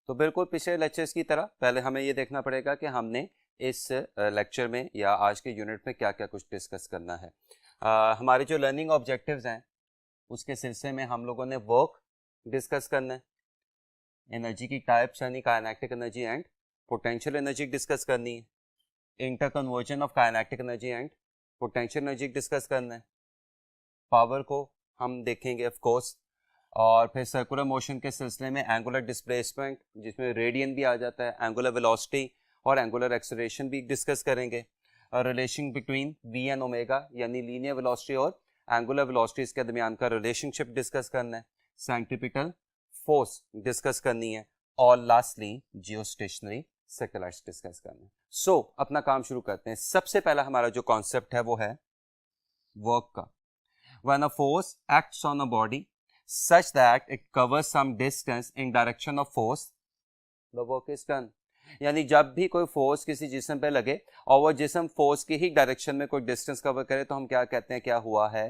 तो बिल्कुल पिछले लेक्चर्स की तरह पहले हमें ये देखना पड़ेगा कि हमने इस लेक्चर में या आज के यूनिट में क्या क्या कुछ डिस्कस करना है। हमारे जो लर्निंग ऑब्जेक्टिव्स हैं उसके सिलसिले में हम लोगों ने वर्क डिस्कस करना है, एनर्जी की टाइप्स यानी kinetic energy and potential energy discuss करनी है, inter conversion of kinetic energy and potential energy discuss करना है, पावर को हम देखेंगे ऑफ कोर्स, और फिर सर्कुलर मोशन के सिलसिले में एंगुलर डिस्प्लेसमेंट जिसमें रेडियन भी आ जाता है, एंगुलर वेलोसिटी और एंगुलर एक्सेलरेशन भी डिस्कस करेंगे। Relation between v and omega यानी लीनियर वेलोसिटी और एंगुलर वेलोसिटीज के दरमियान का रिलेशनशिप डिस्कस करना है, सेंट्रीपिटल फोर्स डिस्कस करनी है और लास्टली जियोस्टेशनरी सैटेलाइट्स डिस्कस करना है। सो अपना काम शुरू करते हैं। सबसे पहला हमारा जो कॉन्सेप्ट है वो है वर्क का। When a force acts on a body such that it covers some distance in direction of force, the work is done। यानी जब भी कोई फोर्स किसी जिस्म पे लगे और वो जिस्म फोर्स की ही डायरेक्शन में कोई डिस्टेंस कवर करे तो हम क्या कहते हैं, क्या हुआ है,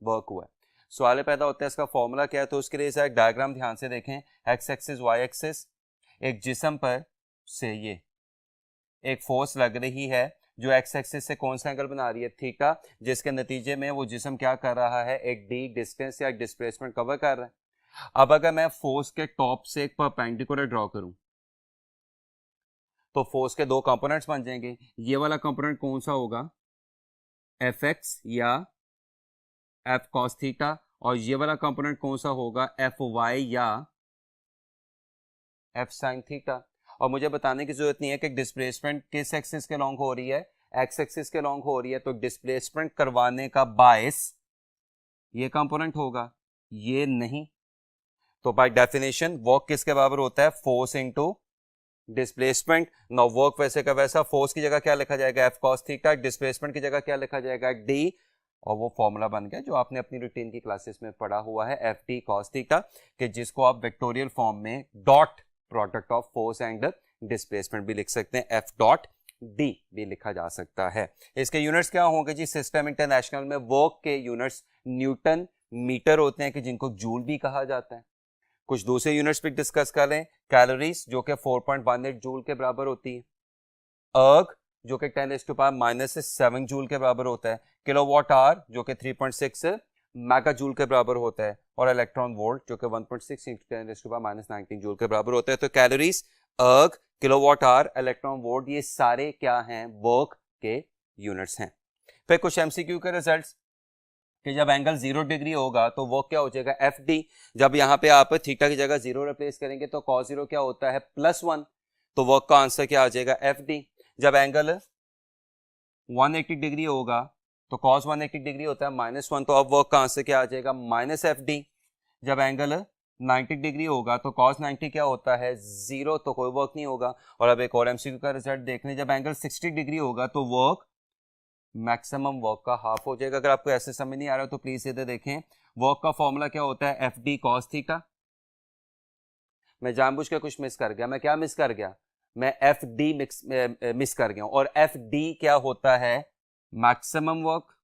वर्क हुआ है। सवाल पैदा होता है इसका फॉर्मूला क्या है, तो उसके लिए एक डायग्राम ध्यान से देखें। एक्स एक्सिस वाई एक्सिस, एक जिस्म पर से ये एक फोर्स लग रही है जो एक्स एक्सिस से कौन सा एंगल बना रही है, थीटा, जिसके नतीजे में वो जिस्म क्या कर रहा है, एक डी डिस्टेंस या डिस्प्लेसमेंट कवर कर रहा है। अब अगर मैं फोर्स के टॉप से एक परपेंडिकुलर ड्रॉ करूं तो फोर्स के दो कंपोनेंट्स बन जाएंगे। ये वाला कंपोनेंट कौन सा होगा, एफ एक्स या एफ कॉस थीटा, और ये वाला कंपोनेंट कौन सा होगा, एफ वाई या एफ साइन थीटा। और मुझे बताने की जरूरत नहीं है कि डिस्प्लेसमेंट किस एक्सिस के लॉन्ग हो रही है, एक्स एक्सिस के लॉन्ग हो रही है, तो डिस्प्लेसमेंट करवाने का बायस ये कंपोनेंट होगा, ये नहीं। तो बाय डेफिनेशन वर्क किसके बराबर होता है, force into displacement. No work वैसे का वैसा, फोर्स की जगह क्या लिखा जाएगा, एफ कॉस थीटा, डिस्प्लेसमेंट की जगह क्या लिखा जाएगा, डी, और वो फॉर्मूला बन गया जो आपने अपनी रूटीन की क्लासेस में पढ़ा हुआ है, एफ डी कॉस थीटा, कि जिसको आप वेक्टोरियल फॉर्म में dot product of force and displacement भी लिख सकते हैं, एफ डॉट डी भी लिखा जा सकता है। इसके यूनिट्स क्या होंगे जी, सिस्टम इंटरनेशनल में वर्क के यूनिट्स न्यूटन मीटर होते हैं कि जिनको जूल भी कहा जाता है। कुछ दूसरे यूनिट्स भी डिस्कस कर लें, कैलोरीज जो कि 4.18 जूल के बराबर होती है, अर्ग जो कि 10⁻⁻7 जूल के बराबर होता है, किलोवाट आवर जो कि 3.6 मेगा जूल के बराबर होता है, और इलेक्ट्रॉन वोल्ट जो कि 1.6 × 10⁻⁻19 जूल के बराबर होता है। तो कैलोरीज, अर्ग, किलोवाट आवर, इलेक्ट्रॉन वोल्ट, ये सारे क्या हैं, वर्क के यूनिट्स हैं। फिर कुछ एमसीक्यू के रिजल्ट्स कि जब एंगल 0 डिग्री होगा तो वर्क क्या हो जाएगा, एफ डी। जब यहाँ पे आप थीटा की जगह 0 रिप्लेस करेंगे तो cos 0 क्या होता है, +1, तो वर्क का आंसर क्या आ जाएगा, एफ डी। जब एंगल 180 डिग्री होगा तो cos 180 डिग्री होता है -1, तो अब वर्क का आंसर क्या आ जाएगा, -FD। जब एंगल 90 डिग्री होगा तो cos 90 क्या होता है, 0, तो कोई वर्क नहीं होगा। और अब एक और एमसीक्यू का रिजल्ट देख लें, जब एंगल 60 डिग्री होगा तो वर्क मैक्सिमम वर्क का हाफ हो जाएगा। अगर आपको ऐसे समझ नहीं आ रहा तो प्लीज इधर देखें, वर्क का फॉर्मूला क्या होता है, एफ डी कॉस थीटा। मैं जानबूझ के कुछ मिस कर गया, मैं क्या मिस कर गया, मैं एफ डी मिस कर गया, और एफ डी क्या होता है, मैक्सिमम वर्क।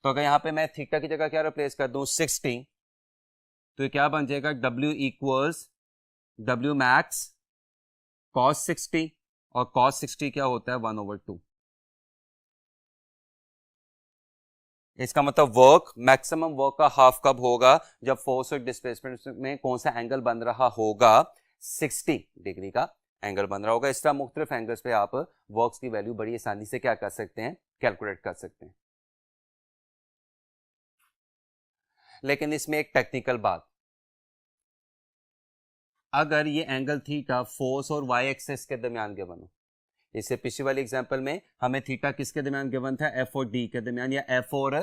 तो अगर यहां पे मैं थीटा की जगह क्या रिप्लेस कर दूं, 60, तो ये क्या बन जाएगा, W equals W max cos 60, और कॉस 60 क्या होता है, 1/2। इसका मतलब वर्क, मैक्सिमम वर्क का हाफ कब होगा, जब फोर्स और डिस्प्लेसमेंट में कौन सा एंगल बन रहा होगा, 60 डिग्री का एंगल बन रहा होगा। इस तरह मुख्तलिफ एंगल्स पे आप वर्क्स की वैल्यू बड़ी आसानी से क्या कर सकते हैं, कैलकुलेट कर सकते हैं। लेकिन इसमें एक टेक्निकल बात, अगर ये एंगल थीटा फोर्स और वाई एक्सिस के दरमियान गिवन हो, इससे पिछली वाली एग्जांपल में हमें थीटा किसके दरमियान गिवन था, एफ और डी के दरमियान, या एफ और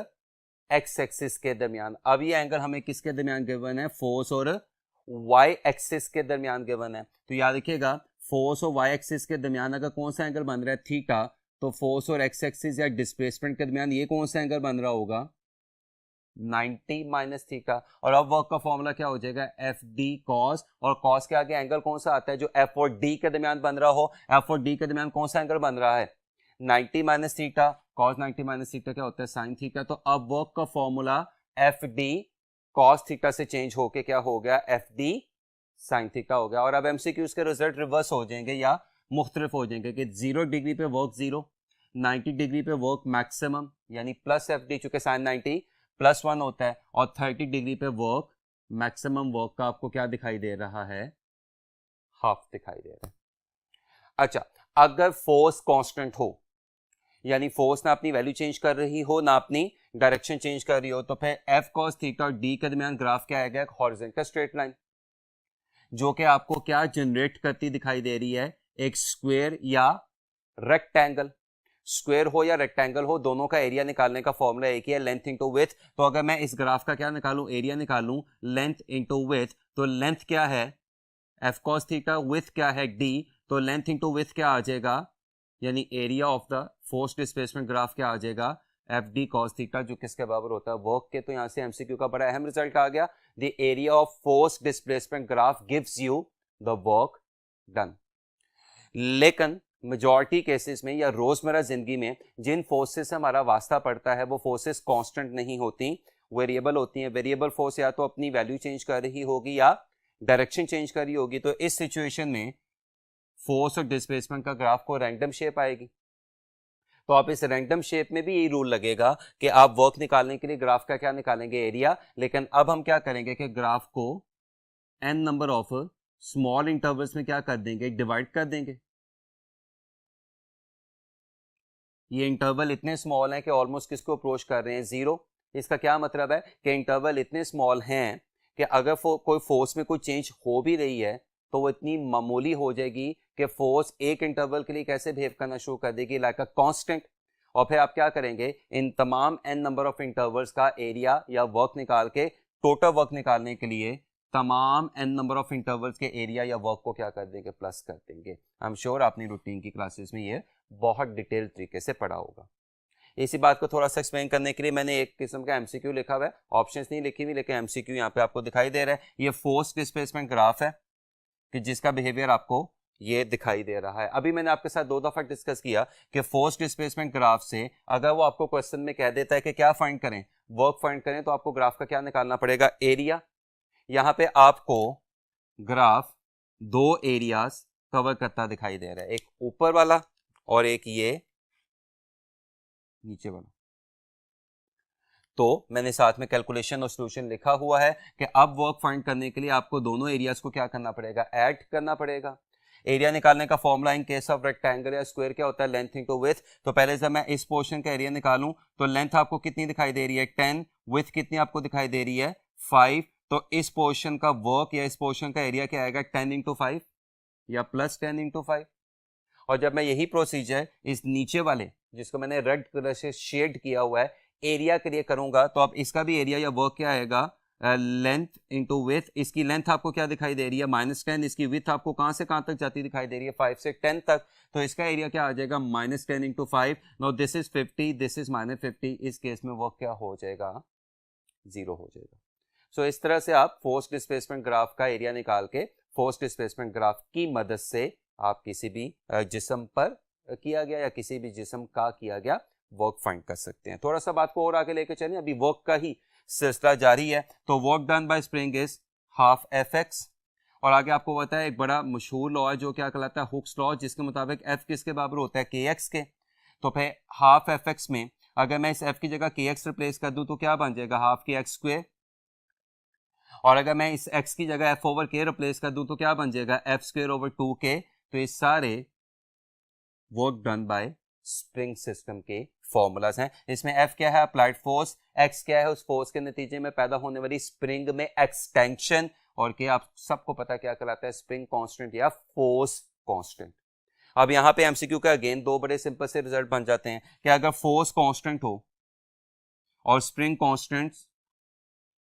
एक्स एक्सिस के दरमियान। अब ये एंगल हमें किसके दरमियान गिवन है, फोर्स और वाई एक्सिस के दरमियान गिवन है। तो याद रखिएगा, फोर्स और वाई एक्सिस के दरमियान अगर कौन सा एंगल बन रहा है, थीटा, तो फोर्स और एक्स एक्सिस या डिस्प्लेसमेंट के दरमियान ये कौन सा एंगल बन रहा होगा, 90 माइनस थीटा। और अब वर्क का फॉर्मूला क्या हो जाएगा, एफ डी कॉस, और कॉस के आगे एंगल कौन सा आता है, जो एफ और डी के दरमियान बन रहा हो। एफ और डी के दरमियान कौन सा एंगल बन रहा है, 90 minus theta, cos 90 minus theta क्या होता है, साइन थीटा। तो अब वर्क का formula F D cos theta से चेंज होके क्या हो गया, एफ डी साइन थीटा हो गया। और अब एमसीक्यूज के रिजल्ट रिवर्स हो जाएंगे या मुख्तलिफ हो जाएंगे कि 0 डिग्री पे वर्क 0, 90 डिग्री पे वर्क मैक्सिमम यानी प्लस एफ डी, चूंकि साइन 90 +1 होता है, और 30 डिग्री पे वर्क मैक्सिमम वर्क का आपको क्या दिखाई दे रहा है, हाफ दिखाई दे रहा है। अच्छा, अगर फोर्स कांस्टेंट हो यानी फोर्स ना अपनी वैल्यू चेंज कर रही हो ना अपनी डायरेक्शन चेंज कर रही हो, तो फिर एफ कॉस थीटा और डी के दरमियान ग्राफ क्या आएगा, एक हॉरिजॉन्टल स्ट्रेट लाइन जो कि आपको क्या जनरेट करती दिखाई दे रही है, एक स्क्वायर या रेक्टेंगल। स्क्वायर हो या रेक्टेंगल हो, दोनों का एरिया निकालने का फॉर्मूला एक ही है, लेंथ इंटू विड्थ। तो अगर मैं इस ग्राफ का क्या निकालूं, एरिया निकालूं, लेंथ इंटू विड्थ, तो लेंथ क्या है एफ कॉस थीटा, विड्थ क्या है डी, तो लेंथ इंटू विड्थ क्या आ जाएगा, यानी area of the force displacement graph क्या आ जाएगा, एफ डी कॉस थीटा, जो किसके बराबर होता है, वर्क के। तो यहां से एमसीक्यू का बड़ा अहम रिजल्ट आ गया, the area of force displacement graph gives you the work done. लेकिन मेजॉरिटी केसेस में या रोजमर्रा जिंदगी में जिन फोर्सेस से हमारा वास्ता पड़ता है वो फोर्सेस कांस्टेंट नहीं होती, वेरिएबल होती हैं। वेरिएबल फोर्स या तो अपनी वैल्यू चेंज कर रही होगी या डायरेक्शन चेंज कर रही होगी। तो इस सिचुएशन में फोर्स और डिस्प्लेसमेंट का ग्राफ को रैंडम शेप आएगी। तो आप इस रैंडम शेप में भी यही रूल लगेगा कि आप वर्क निकालने के लिए ग्राफ का क्या निकालेंगे, एरिया। लेकिन अब हम क्या करेंगे कि ग्राफ को n number of small intervals में क्या कर देंगे, डिवाइड कर देंगे। ये इंटरवल इतने स्मॉल हैं कि ऑलमोस्ट किसको अप्रोच कर रहे हैं, 0। इसका क्या मतलब है कि इंटरवल इतने स्मॉल हैं कि अगर कोई फोर्स में कोई चेंज हो भी रही है तो वो इतनी मामूली हो जाएगी कि फोर्स एक इंटरवल के लिए कैसे बिहेव करना शुरू कर देगी, लाइक अ कांस्टेंट। और फिर आप क्या करेंगे, इन तमाम n नंबर ऑफ इंटरवल्स का एरिया या वर्क निकाल के, टोटल वर्क निकालने के लिए तमाम n नंबर ऑफ इंटरवल्स के एरिया या वर्क को क्या कर देंगे, प्लस कर देंगे। आई एम श्योर आपने रूटीन की क्लासेस में ये बहुत डिटेल तरीके से पढ़ा होगा। इसी बात को थोड़ा सा एक्सप्लेन करने के लिए मैंने एक किस्म का एमसीक्यू लिखा हुआ है, ऑप्शंस नहीं लिखी हुई, लेकिन एमसीक्यू यहाँ पे आपको दिखाई दे रहा है। ये फोर्स डिस्प्लेसमेंट ग्राफ है कि जिसका बिहेवियर आपको ये दिखाई दे रहा है। अभी मैंने आपके साथ 2 दफा डिस्कस किया कि फोर्स डिस्प्लेसमेंट ग्राफ से अगर वो आपको क्वेश्चन में कह देता है कि क्या फाइंड करें, वर्क फाइंड करें, तो आपको ग्राफ का क्या निकालना पड़ेगा, एरिया। यहाँ पे आपको ग्राफ 2 एरियाज कवर करता दिखाई दे रहा है, एक ऊपर वाला और एक ये नीचे वाला। तो मैंने साथ में कैलकुलेशन और सॉल्यूशन लिखा हुआ है कि अब वर्क फाइंड करने के लिए आपको दोनों एरियाज को क्या करना पड़ेगा, ऐड करना पड़ेगा। एरिया निकालने का formula in case of rectangle या स्क्वायर क्या होता है, लेंथ इनटू विड्थ। तो पहले जब मैं इस पोर्शन का एरिया निकालूं तो लेंथ आपको कितनी दिखाई दे रही है, 10, विड्थ कितनी आपको दिखाई दे रही है, 5। तो इस पोर्शन का वर्क या इस पोर्शन का एरिया क्या आएगा, 10 इंटू 5 या प्लस 10 इंटू 5। और जब मैं यही प्रोसीजर इस नीचे वाले जिसको मैंने रेड कलर से शेड किया हुआ है एरिया के लिए करूंगा, तो अब इसका भी एरिया या वर्क क्या आएगा, लेंथ इंटू विड्थ। इसकी लेंथ आपको क्या दिखाई दे रही है, -10। इसकी विड्थ आपको कहां से कहां तक जाती दिखाई दे रही है, 5 से 10 तक। तो इसका एरिया क्या आ जाएगा, -10 into 5। Now this is 50, this is -50। इस केस में वर्क क्या हो जाएगा, 0 हो जाएगा। सो इस तरह से आप फोर्स डिस्प्लेसमेंट ग्राफ का एरिया निकाल के फोर्स डिस्प्लेसमेंट ग्राफ की मदद से आप किसी भी जिस्म पर किया गया या किसी भी जिस्म का किया गया वर्क फाइंड कर सकते हैं। थोड़ा सा बात को और आगे लेके चलें, अभी वर्क का ही सिलसिला जारी है। तो work done bye spring is half F x. और आगे आपको पता है एक बड़ा मशहूर लॉ है जो क्या कहलाता है, हुक्स लॉ, जिसके मुताबिक एफ किसके बराबर होता है, के एक्स के। तो फिर हाफ एफ एक्स में अगर मैं इस एफ की जगह के एक्स रिप्लेस कर दूं तो क्या बन जाएगा, हाफ के एक्स स्क्वायर। और अगर मैं इस x की जगह f ओवर के रिप्लेस कर दूं तो क्या बन जाएगा, f स्क्वायर ओवर 2k। तो ये सारे work done bye spring system के फॉर्मूलाज हैं। इसमें f क्या है, अप्लाइड फोर्स, x क्या है, उस फोर्स के नतीजे में पैदा होने वाली स्प्रिंग में एक्सटेंशन, और के आप सबको पता क्या कहलाता है, स्प्रिंग कांस्टेंट या फोर्स कांस्टेंट। अब यहां पे एमसीक्यू का अगेन 2 बड़े सिंपल से रिजल्ट बन जाते हैं कि अगर फोर्स कांस्टेंट हो और स्प्रिंग कांस्टेंट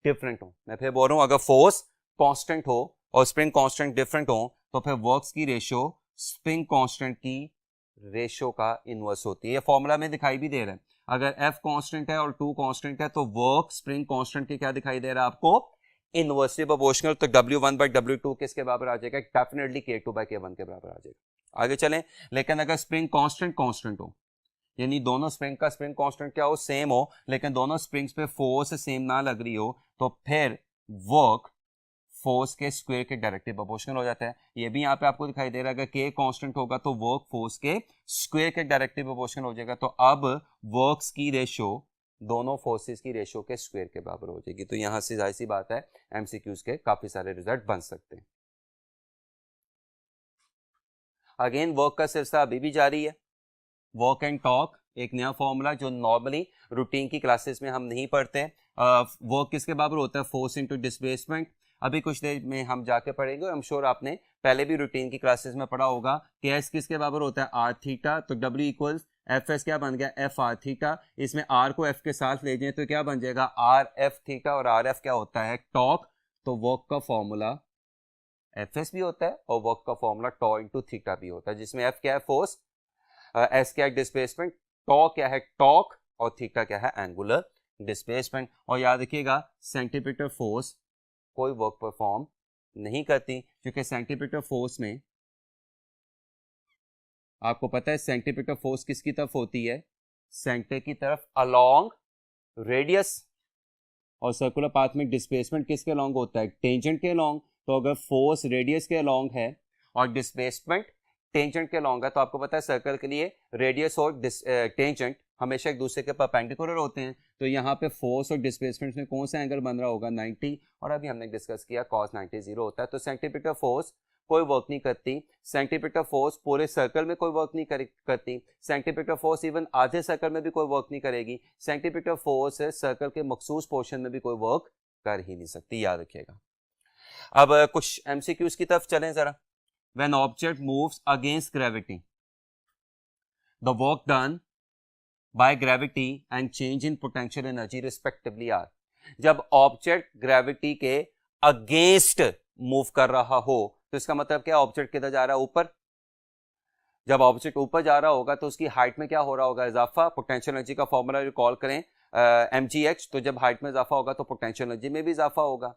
डिफरेंट हो, मैं फिर बोल रहा हूं, अगर फोर्स कांस्टेंट हो और स्प्रिंग कांस्टेंट डिफरेंट हो तो फिर वर्क्स की रेशियो स्प्रिंग कांस्टेंट की रेशियो का इनवर्स होती है। ये फॉर्मूला में दिखाई भी दे रहा है, अगर F कांस्टेंट है और 2 कांस्टेंट है तो वर्क स्प्रिंग कांस्टेंट के क्या दिखाई दे रहा है आपको, इनवर्सली प्रोपोर्शनल। तो W1 बाय W2 किसके बराबर आ जाएगा, डेफिनेटली K2 बाय K1 के बराबर आ जाएगा। आगे चलें, लेकिन अगर स्प्रिंग कांस्टेंट हो, यानी दोनों स्प्रिंग का स्प्रिंग कांस्टेंट क्या हो, सेम हो, लेकिन दोनों स्प्रिंग्स पे फोर्स सेम ना लग रही हो, तो फिर वर्क फोर्स के स्क्वायर के डायरेक्टली प्रोपोर्शनल हो जाता है। ये भी यहाँ पे आपको दिखाई दे रहा है, अगर के कांस्टेंट होगा तो वर्क फोर्स के स्क्वायर के डायरेक्टली प्रोपोर्शनल हो जाएगा। तो अब वर्क्स की रेशो दोनों फोर्सेस की रेशो के स्क्वायर के बराबर हो जाएगी। तो यहाँ से जाहिर सी बात है एमसीक्यूज के काफी सारे रिजल्ट बन सकते हैं। अगेन वर्क का सिलसिला अभी भी जारी है। वर्क एंड टॉक एक नया फॉर्मूला जो नॉर्मली रूटीन की क्लासेस में हम नहीं पढ़ते। वर्क किसके बराबर होता है? Force into displacement. अभी कुछ देर में हम जाके पढ़ेंगे। आई एम श्योर आपने पहले भी रूटीन की क्लासेस में पढ़ा होगा कि एस किसके बराबर होता है? R theta. तो डब्ल्यू इक्वल्स एफ एस क्या बन गया? F R theta. इसमें आर को एफ के साथ ले जाए तो क्या बन जाएगा? R F theta. और आर एफ क्या होता है? टॉक। तो वर्क का फॉर्मूला एफ एस भी होता है और वर्क का फॉर्मूला टॉ इंटू थीटा भी होता है, जिसमें एफ क्या है? फोर्स, एस क्या है? डिस्प्लेसमेंट, टॉ क्या है? टॉक, और थीटा क्या है? Angular displacement. और याद रखिएगा सेंटीमीटर फोर्स कोई वर्क परफॉर्म नहीं करती, क्योंकि सेंटीमीटर फोर्स में आपको पता है सेंटीमीटर फोर्स किसकी तरफ होती है? सेंटर की तरफ अलोंग रेडियस। और सर्कुलर पाथ में डिस्प्लेसमेंट किसके अलोंग होता है? टेंजेंट के अलोंग। तो अगर फोर्स रेडियस के अलोंग है और डिस्प्लेसमेंट टेंजेंट के अलोंग है, तो आपको पता है सर्कल के लिए रेडियस और टेंजेंट हमेशा एक दूसरे के परपेंडिकुलर होते हैं। तो यहाँ पे फोर्स और डिस्प्लेसमेंट में कौन सा एंगल बन रहा होगा? 90। और अभी हमने डिस्कस किया cos 90 जीरो होता है। तो सेंटीमीटर फोर्स कोई वर्क नहीं करती। सेंटीमीटर फोर्स पूरे सर्कल में कोई वर्क नहीं करती। सेंटीमीटर फोर्स इवन आधे सर्कल में भी कोई वर्क नहीं करेगी। सेंटीमीटर फोर्स सर्कल के मखसूस पोर्शन में भी कोई वर्क कर ही नहीं सकती, याद रखिएगा। अब कुछ एमसीक्यूज की तरफ चलें जरा। When object moves against gravity, the work done by gravity and change in potential energy respectively are। जब ऑब्जेक्ट ग्रेविटी के अगेंस्ट मूव कर रहा हो तो इसका मतलब क्या? ऑब्जेक्ट किधर जा रहा है? ऊपर। जब ऑब्जेक्ट ऊपर जा रहा होगा तो उसकी हाइट में क्या हो रहा होगा? इजाफा। पोटेंशियल एनर्जी का फॉर्मूला रिकॉल करें, mgh। तो जब हाइट में इजाफा होगा तो पोटेंशियल एनर्जी में भी इजाफा होगा।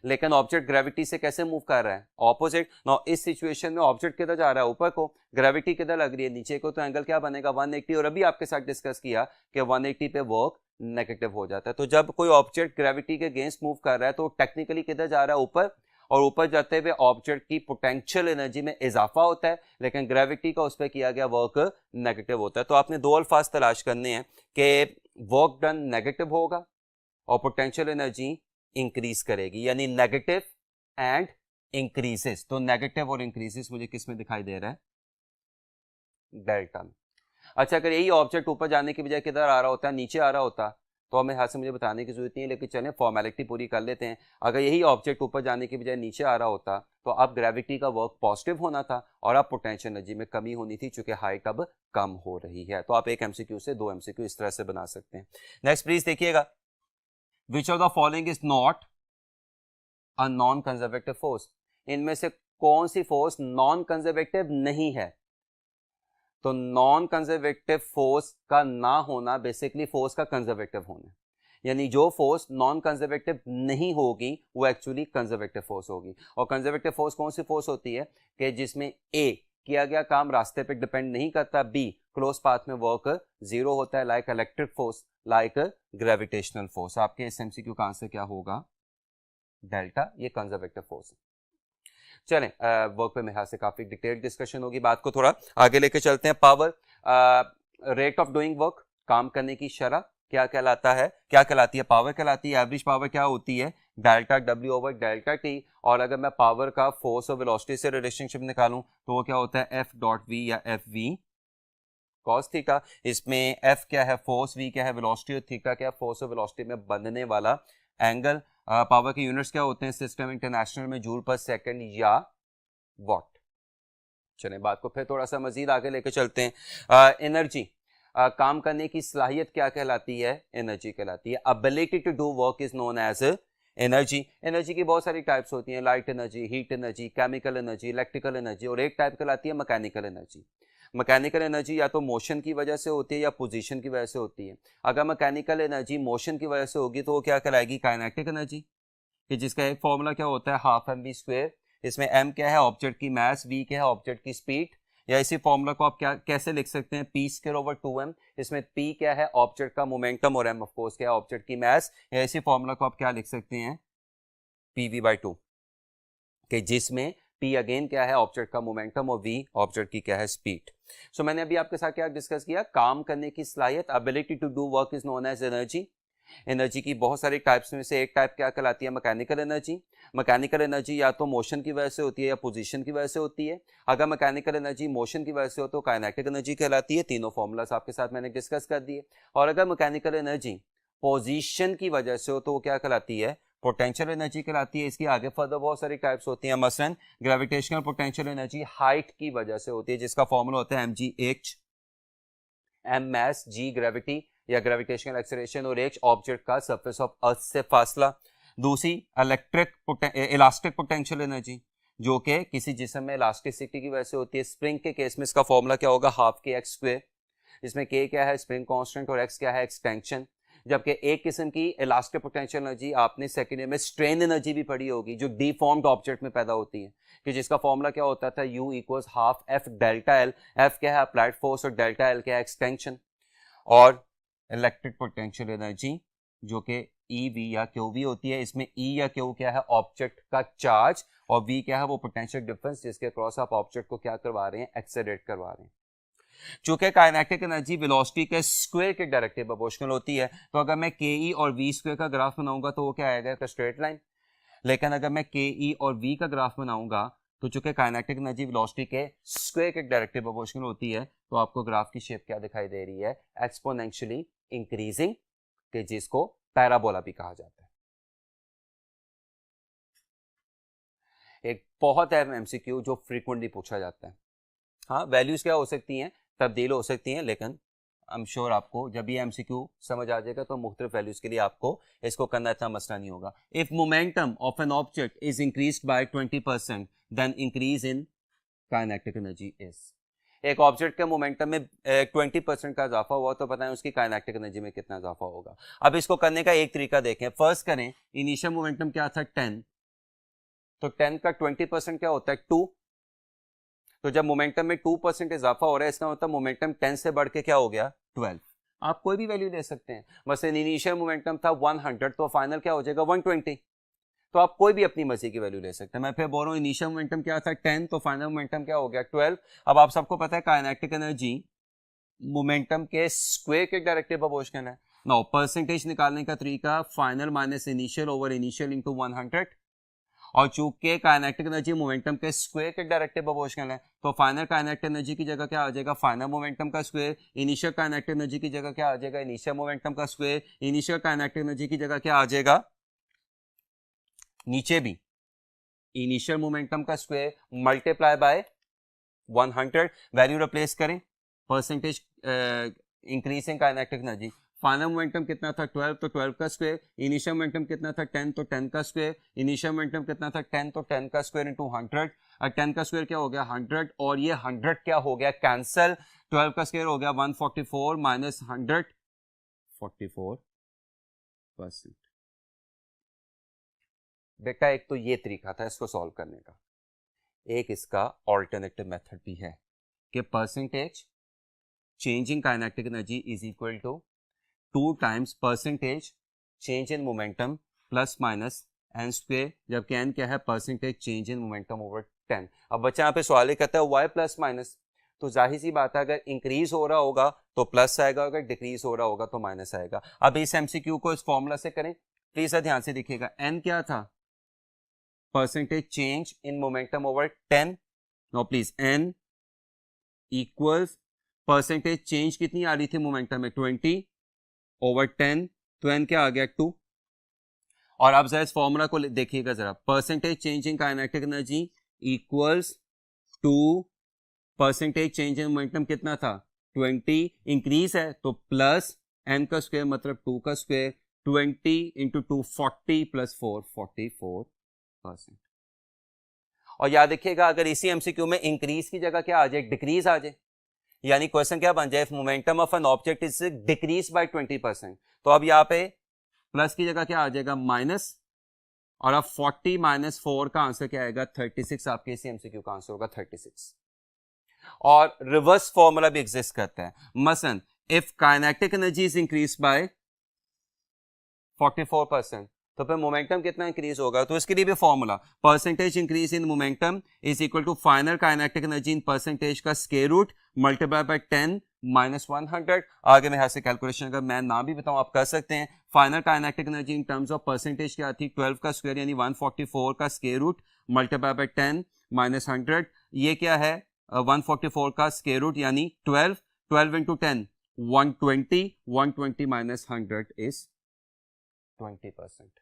लेकिन ऑब्जेक्ट ग्रेविटी से कैसे मूव कर रहा है? ऑपोजिट। नो, इस सिचुएशन में ऑब्जेक्ट किधर जा रहा है? ऊपर को। ग्रेविटी किधर लग रही है? नीचे को। तो एंगल क्या बनेगा? 180। और अभी आपके साथ डिस्कस किया कि 180 पे वर्क नेगेटिव हो जाता है। तो जब कोई ऑब्जेक्ट ग्रेविटी के अगेंस्ट मूव कर रहा है तो टेक्निकली किधर जा रहा है? ऊपर। और ऊपर जाते हुए ऑब्जेक्ट की पोटेंशियल एनर्जी में इजाफा होता है, लेकिन ग्रेविटी का उस पर किया गया वर्क नेगेटिव होता है। तो आपने दो अल्फाज तलाश करने हैं कि वर्क डन नेगेटिव होगा और पोटेंशियल एनर्जी इंक्रीज करेगी, यानी नेगेटिव एंड इंक्रीजेस। तो नेगेटिव और इंक्रीजेस मुझे किस में दिखाई दे रहा है? डेल्टा में। अच्छा, अगर यही ऑब्जेक्ट ऊपर जाने की बजाय किधर आ रहा होता है? नीचे आ रहा होता, तो हमें हाथ से मुझे बताने की जरूरत नहीं है, लेकिन चलें फॉर्मेलिटी पूरी कर लेते हैं। अगर यही ऑब्जेक्ट ऊपर जाने की बजाय नीचे आ रहा होता तो अब ग्रेविटी का वर्क पॉजिटिव होना था और अब पोटेंशियल एनर्जी में कमी होनी थी, चूंकि हाइट अब कम हो रही है। तो आप एक एमसीक्यू से दो एमसीक्यू इस तरह से बना सकते हैं। नेक्स्ट प्लीज देखिएगा, विच of the following is not a non conservative force. इनमें से कौन सी फोर्स नॉन कंजर्वेटिव नहीं है? तो नॉन कंजर्वेटिव फोर्स का ना होना बेसिकली फोर्स का कंजर्वेटिव होना, यानी जो फोर्स नॉन कंजर्वेटिव नहीं होगी वो एक्चुअली कंजर्वेटिव फोर्स होगी। और कंजर्वेटिव फोर्स कौन सी फोर्स होती है? कि जिसमें ए किया गया काम रास्ते पे डिपेंड नहीं करता, बी क्लोज पाथ में वर्क जीरो होता है, like electric force, like gravitational force. आपके इस एमसीक्यू का आंसर क्या होगा? डेल्टा। ये कंजर्वेटिव फोर्स है। चलें, वर्क पे मेरे से काफी डिटेल डिस्कशन होगी, बात को थोड़ा आगे लेके चलते हैं। Power, rate of doing work, काम करने की शरह क्या कहलाता है? क्या कहलाती है? पावर कहलाती है। एवरेज पावर क्या होती है? Delta W over delta T. और अगर मैं पावर का फोर्स और वेलोसिटी से रिलेशनशिप निकालूं तो वो क्या होता है? एफ डॉट वी या एफ वी कॉस थीटा। इसमें एफ क्या है? फोर्स, वी क्या है? वेलोसिटी, और थीटा क्या है? फोर्स और वेलोसिटी में बनने वाला एंगल। पावर के यूनिट्स क्या होते हैं सिस्टम इंटरनेशनल में? जूल पर सेकंड या वॉट। चलें, बात को फिर थोड़ा सा मजीद आगे लेके चलते हैं। एनर्जी, काम करने की सलाहियत क्या कहलाती है? एनर्जी कहलाती है। Ability to do work is known as energy. Energy की बहुत सारी टाइप्स होती हैं, light energy, heat energy, chemical energy, electrical energy, और एक टाइप कहलाती है मैकेनिकल एनर्जी। मैकेनिकल एनर्जी या तो मोशन की वजह से होती है या पोजीशन की वजह से होती है। अगर मैकेनिकल एनर्जी मोशन की वजह से होगी तो वो क्या कहलाएगी? काइनेटिक एनर्जी, कि जिसका एक फॉर्मूला क्या होता है? Half M we square. इसमें m क्या है? ऑब्जेक्ट की मास, v क्या है? ऑब्जेक्ट की स्पीड। या इसी फॉर्मूला को आप क्या कैसे लिख सकते हैं? p square over 2m। इसमें p क्या है? ऑब्जेक्ट का मोमेंटम, और m ऑफ कोर्स क्या है? ऑब्जेक्ट की मास। या इसी फॉर्मूला को आप क्या लिख सकते हैं? pv/2। कि जिसमें P अगेन क्या है, ऑब्जेक्ट का मोमेंटम, और V ऑब्जेक्ट की क्या है, स्पीड। सो मैंने अभी आपके साथ क्या डिस्कस किया, काम करने की सलाहियत, ability to do work is known as energy. Energy की बहुत सारी टाइप्स में से एक टाइप क्या कहलाती है, मैकेनिकल एनर्जी। मैकेनिकल एनर्जी या तो मोशन की वजह से होती है या पोजीशन की वजह से होती है। अगर मैकेनिकल एनर्जी मोशन की वजह से हो तो काइनेटिक एनर्जी कहलाती है। तीनों फॉर्मूलास आपके साथ मैंने डिस्कस कर दिए। और अगर मैकेनिकल एनर्जी पोजीशन की वजह से हो तो वो क्या कहलाती है, पोटेंशियल एनर्जी कहलाती है। इसकी आगे फर्दर बहुत सारी टाइप्स होती हैं, मसलन ग्रेविटेशनल पोटेंशियल एनर्जी हाइट की वजह से होती है, जिसका फॉर्मूला होता है mgh, m mass, g gravity या ग्रेविटेशनल एक्सेलरेशन, और h ऑब्जेक्ट का सरफेस ऑफ अर्थ से फासला। दूसरी इलास्टिक पोटेंशियल एनर्जी, जो कि किसी जिस्म में इलास्टिसिटी की वजह से होती है। स्प्रिंग के केस में इसका फॉर्मूला क्या होगा, हाफ के एक्स स्क्वायर, इसमें k क्या है, स्प्रिंग कांस्टेंट, और x क्या है, एक्सटेंशन। जबकि एक किस्म की इलास्टिक पोटेंशियल एनर्जी आपने सेकेंड ईयर में स्ट्रेन एनर्जी भी पढ़ी होगी, जो डिफॉर्म्ड ऑब्जेक्ट में पैदा होती है, कि जिसका फॉर्मूला क्या होता था, U equals half F delta L. F क्या है, अप्लाइड फोर्स, और डेल्टा एल क्या है, एक्सटेंशन। और इलेक्ट्रिक पोटेंशियल एनर्जी जो कि EV या QV होती है, इसमें E या Q क्या है, ऑब्जेक्ट का चार्ज, और V क्या है, वो पोटेंशियल डिफरेंस जिसके क्रॉस आप ऑब्जेक्ट को क्या करवा रहे हैं, एक्सेलरेट करवा रहे हैं। चूंकि काइनेटिक एनर्जी वेलोसिटी के स्क्वायर के डायरेक्टली प्रोपोर्शनल होती है, तो अगर मैं KE और V स्क्वायर का ग्राफ बनाऊंगा तो वो क्या आएगा, एक स्ट्रेट लाइन। लेकिन अगर मैं KE और V का ग्राफ बनाऊंगा तो चूंकि काइनेटिक एनर्जी वेलोसिटी के स्क्वायर के डायरेक्टली प्रोपोर्शनल होती है, तो आपको ग्राफ की शेप क्या दिखाई दे रही है, एक्सपोनेंशियली इंक्रीजिंग, कि जिसको पैराबोला भी कहा जाता है। एक बहुत अहम MCQ जो फ्रीक्वेंटली पूछा जाता है। हाँ, वैल्यूज क्या हो सकती हैं, तब्दील हो सकती हैं, लेकिन आई एम श्योर आपको जब ये MCQ समझ आ जाएगा तो मुख्तलिफ वैल्यूज के लिए आपको इसको करना इतना मसला नहीं होगा। If momentum of an object is increased by 20% then increase in kinetic energy is. एक ऑब्जेक्ट के मोमेंटम में 20% का इजाफा हुआ तो पता है उसकी काइनेटिक एनर्जी में कितना इजाफा होगा। अब इसको करने का एक तरीका देखें। फर्स्ट करें, इनिशियल मोमेंटम क्या था, 10, तो 10 का 20% क्या होता है, 2। तो जब मोमेंटम में 2% इजाफा हो रहा है, इसका मतलब मोमेंटम 10 से बढ़ के क्या हो गया, 12। आप कोई भी वैल्यू ले सकते हैं। मसलन इनिशियल मोमेंटम था 100, तो फाइनल क्या हो जाएगा, 120। तो आप कोई भी अपनी मर्जी की वैल्यू ले सकते हैं। मैं फिर बोल रहा हूँ, इनिशियल मोमेंटम क्या था, 10, तो फाइनल मोमेंटम क्या हो गया, 12। अब आप सबको पता है काइनेटिक एनर्जी मोमेंटम के स्क्वायर के डायरेक्टली प्रोपोर्शनल है। नाउ परसेंटेज निकालने का तरीका, final minus initial over initial into 100। और चूंकि काइनेटिक एनर्जी मोमेंटम के स्क्वायर के डायरेक्टली प्रोपोर्शनल है, तो फाइनल काइनेटिक एनर्जी की जगह क्या आ जाएगा, फाइनल मोमेंटम का स्क्वायर। इनिशियल काइनेटिक एनर्जी की जगह क्या आ जाएगा, इनिशियल मोमेंटम का स्क्वायर। इनिशियल काइनेटिक एनर्जी की जगह क्या आ जाएगा, नीचे भी इनिशियल मोमेंटम का square multiply by 100। Value replace करें, percentage increasing kinetic energy. Final momentum कितना था, 12, तो 12 का स्क्वायर। इनिशियल मोमेंटम कितना था, 10, तो 10 का स्क्वायर। इनिशियल मोमेंटम कितना था, 10, तो 10 का स्क्वायर इंटू 100। 10 का स्क्वायर क्या हो गया, 100, और ये 100 क्या हो गया, कैंसल। 12 का स्क्वायर हो गया 144 माइनस 100, 44%। बेटा एक तो ये तरीका था इसको सॉल्व करने का, एक इसका ऑल्टरनेटिव मेथड भी है कि percentage change in kinetic energy is equal to 2 times percentage change in momentum plus minus N square, जबकि एन क्या है, percentage change in momentum over 10। अब बच्चा यहाँ पे सवाल ही कहता है वाई प्लस माइनस, तो जाहिर सी बात है अगर इंक्रीज हो रहा होगा तो प्लस आएगा, अगर डिक्रीज हो रहा होगा तो माइनस आएगा। अब इस MCQ को इस फॉर्मूला से करें, प्लीज ध्यान से देखिएगा। एन क्या था, percentage change in momentum over 10। No please, N equals percentage change कितनी आ रही थी मोमेंटम में, 20 ओवर 10, तो एन क्या आ गया, 2। और अब जरा इस फॉर्मूला को देखिएगा जरा, percentage change in kinetic energy equals to percentage change in momentum कितना था, 20, इंक्रीज है तो प्लस एन का स्क्वायर मतलब 2 का स्क्वायर, 20 इंटू 2 40 प्लस 4 44%। और याद रखिएगा अगर इसी MCQ में इंक्रीज की जगह क्या आ जाए, डिक्रीज आ जाए, यानी क्वेश्चन क्या बन जाए, momentum of an object is decrease by 20%, तो अब यहाँ पे प्लस की जगह क्या आ जाएगा, माइनस। और अब 40 माइनस 4 का आंसर क्या आएगा, 36। आपके इसी MCQ का आंसर होगा 36। और रिवर्स फॉर्मूला भी एग्जिस्ट करता है। मसलन if kinetic energy is increase by 44%, तो फिर मोमेंटम कितना इंक्रीज होगा, तो इसके लिए भी formula percentage increase in momentum is equal to final kinetic energy in percentage का square root multiply by 10 minus 100। आगे मैं यहाँ से कैलकुलेशन अगर मैं ना भी बताऊं आप कर सकते हैं। Final kinetic energy in terms of percentage क्या थी, 12 का स्क्वायर यानी 144 का square root multiply by 10 minus 100। ये क्या है 144 का स्क्वायर रूट यानी 12, 12 into 10 120, 120 minus 100 is 20%।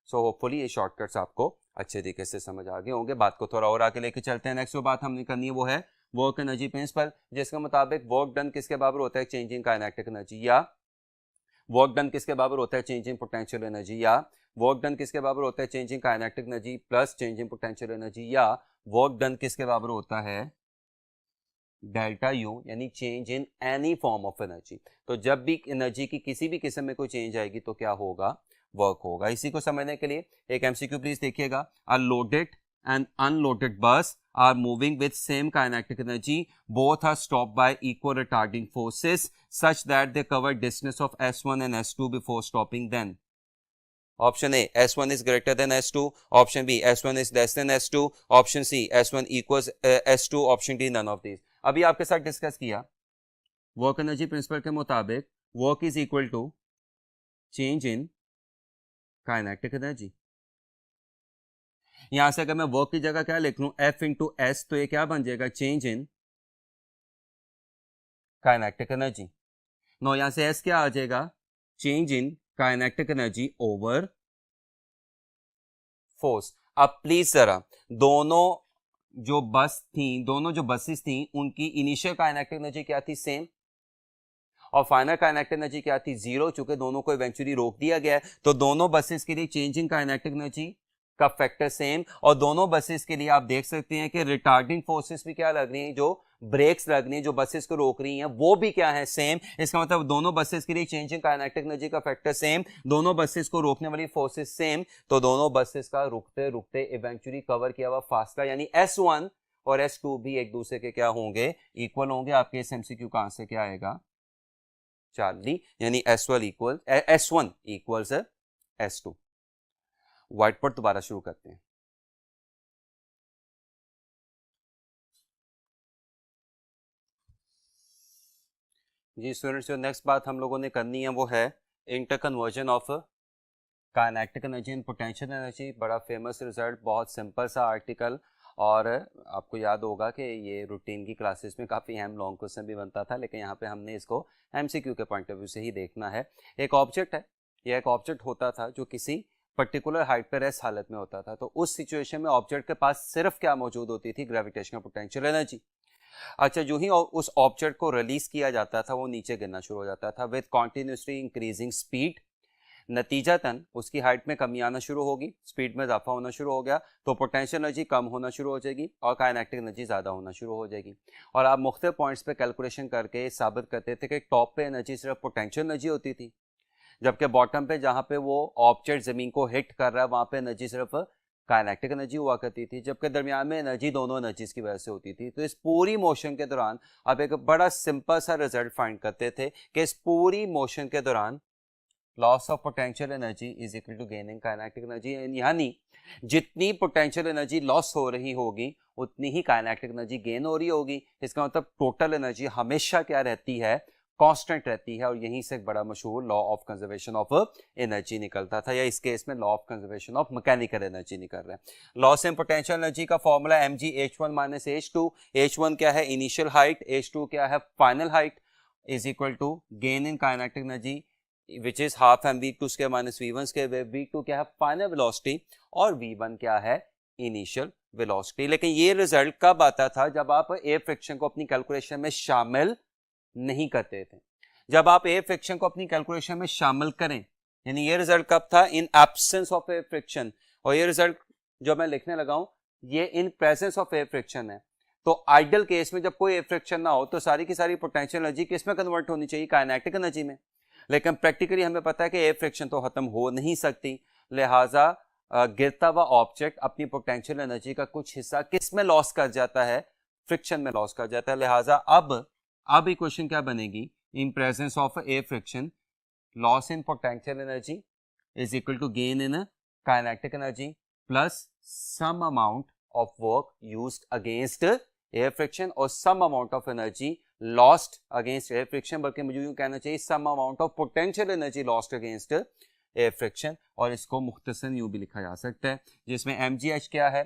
So hopefully ये शॉर्टकट्स आपको अच्छे तरीके से समझ आ गए होंगे। बात को थोड़ा और आगे लेके चलते हैं। नेक्स्ट जो बात हमने करनी है वो है वर्क एनर्जी प्रिंसिपल, जिसके मुताबिक वर्क डन किसके बराबर होता है, चेंज इन काइनेटिक एनर्जी, या वर्क डन किसके बराबर होता है, चेंज इन पोटेंशियल एनर्जी, या वर्क डन किसके बराबर होता है, change in kinetic energy plus change in potential energy, या वर्क डन किसके बराबर होता है, डेल्टा यू यानी change in any form of energy. तो जब भी एनर्जी की किसी भी किस्म में कोई चेंज आएगी तो क्या होगा, वर्क होगा। इसी को समझने के लिए एक एमसीक्यू प्लीज देखिएगा। अ loaded and unloaded bus are moving with same kinetic energy. Both are stopped by equal retarding forces such that they cover distance of S1 and S2 before stopping. Then option A, S1 is greater than S2. Option B, S1 is less than S2. Option C, S1 equals S2. Option D, none of these. अभी आपके साथ discuss किया work energy principle के मुताबिक work is equal to change in kinetic energy. यहां से अगर मैं वर्क की जगह क्या लिख लूं, F इंटू एस, तो ये क्या बन जाएगा, change in kinetic energy. No यहां से S क्या आ जाएगा, change in kinetic energy over force. अब प्लीज जरा दोनों जो बसेस थी उनकी इनिशियल काइनेटिक एनर्जी क्या थी, सेम, और फाइनल काइनेटिक एनर्जी क्या थी, जीरो। चूंकि दोनों को इवेंचुअली रोक दिया गया है तो दोनों बसेस के लिए चेंज इन काइनेटिक एनर्जी का फैक्टर सेम, और दोनों बसेस के लिए आप देख सकते हैं कि रिटार्डिंग फोर्सेस भी क्या लग रही हैं, जो ब्रेक्स लग रही हैं, जो बसेस को रोक रही हैं, वो भी क्या है, सेम। इसका मतलब दोनों बसेस के लिए चेंज इन काइनेटिक एनर्जी का फैक्टर सेम, दोनों बसेस को रोकने वाली फोर्सेस सेम, तो दोनों बसेस का रुकते रुकते इवेंचुअली कवर किया हुआ फासला यानी S1 और S2 भी एक दूसरे के क्या होंगे, इक्वल होंगे। आपके इस एमसीक्यू का आंसर क्या आएगा, चार्ली, यानी S1 equals S2। White board दोबारा शुरू करते हैं। जी स्टूडेंट्स, जो नेक्स्ट बात हम लोगों ने करनी है वो है inter conversion of kinetic energy and potential energy. बड़ा फेमस रिजल्ट, बहुत सिंपल सा आर्टिकल, और आपको याद होगा कि ये रूटीन की क्लासेस में काफ़ी अहम लॉन्ग क्वेश्चन भी बनता था, लेकिन यहाँ पे हमने इसको एमसीक्यू के पॉइंट ऑफ व्यू से ही देखना है। एक ऑब्जेक्ट है, यह एक ऑब्जेक्ट होता था जो किसी पर्टिकुलर हाइट पर रेस्ट हालत में होता था। तो उस सिचुएशन में ऑब्जेक्ट के पास सिर्फ क्या मौजूद होती थी, ग्रेविटेशनल पोटेंशियल एनर्जी। अच्छा, जो ही उस ऑब्जेक्ट को रिलीज किया जाता था वो नीचे गिरना शुरू हो जाता था विद कॉन्टिन्यूसली इंक्रीजिंग स्पीड। नतीजतन उसकी हाइट में कमी आना शुरू होगी, स्पीड में इजाफा होना शुरू हो गया, तो पोटेंशियल एनर्जी कम होना शुरू हो जाएगी और काइनेटिक एनर्जी ज़्यादा होना शुरू हो जाएगी। और आप मुख्तलिफ पॉइंट्स पे कैलकुलेशन करके साबित करते थे कि टॉप पे एनर्जी सिर्फ पोटेंशियल एनर्जी होती थी, जबकि बॉटम पे जहाँ पे वो ऑब्जेक्ट ज़मीन को हिट कर रहा है वहाँ पे एनर्जी सिर्फ काइनेटिक एनर्जी हुआ करती थी, जबकि दरमियान में एनर्जी दोनों एनर्जीज की वजह से होती थी। तो इस पूरी मोशन के दौरान आप एक बड़ा सिंपल सा रिजल्ट फाइंड करते थे कि इस पूरी मोशन के दौरान loss of potential energy is equal to gain in kinetic energy, यानी जितनी पोटेंशियल एनर्जी लॉस हो रही होगी उतनी ही काइनेटिक एनर्जी गेन हो रही होगी। इसका मतलब टोटल एनर्जी हमेशा क्या रहती है, कांस्टेंट रहती है। और यहीं से एक बड़ा मशहूर law of conservation of energy निकलता था, या इस केस में law of conservation of mechanical energy निकल रहा है। लॉस इन पोटेंशियल एनर्जी का formula mg h1 minus h2। h1 क्या है, इनिशियल हाइट, h2 क्या है, final height, is equal to gain in kinetic energy which is half M v2 square minus v1 square. v2 क्या है, final velocity, और v1 क्या है, initial velocity. लेकिन ये रिजल्ट कब आता था, जब आप एयर फ्रिक्शन को अपनी कैलकुलेशन में शामिल नहीं करते थे। जब आप एयर फ्रिक्शन को अपनी कैलकुलेशन में शामिल करें, यानी ये रिजल्ट कब था, in absence of air friction. और ये रिजल्ट जो मैं लिखने लगा हूं ये इन प्रेजेंस ऑफ एयर फ्रिक्शन है। तो आइडियल केस में जब कोई एयर फ्रिक्शन ना हो तो सारी की सारी पोटेंशियल एनर्जी किस में कन्वर्ट होनी चाहिए, काइनेटिक एनर्जी में। लेकिन प्रैक्टिकली हमें पता है कि एयर फ्रिक्शन तो खत्म हो नहीं सकती, लिहाजा गिरता हुआ ऑब्जेक्ट अपनी पोटेंशियल एनर्जी का कुछ हिस्सा किस में लॉस कर जाता है, फ्रिक्शन में लॉस कर जाता है। लिहाजा अब इक्वेशन क्या बनेगी, in presence of air friction loss in potential energy is equal to gain in kinetic energy plus some amount of work used against air friction और some amount of energy lost against air friction, बल्कि मुझे यूं कहना चाहिए some amount of potential energy lost against air friction, और इसको मुख्तसर यूं भी लिखा जा सकता है जिसमें mgh क्या है,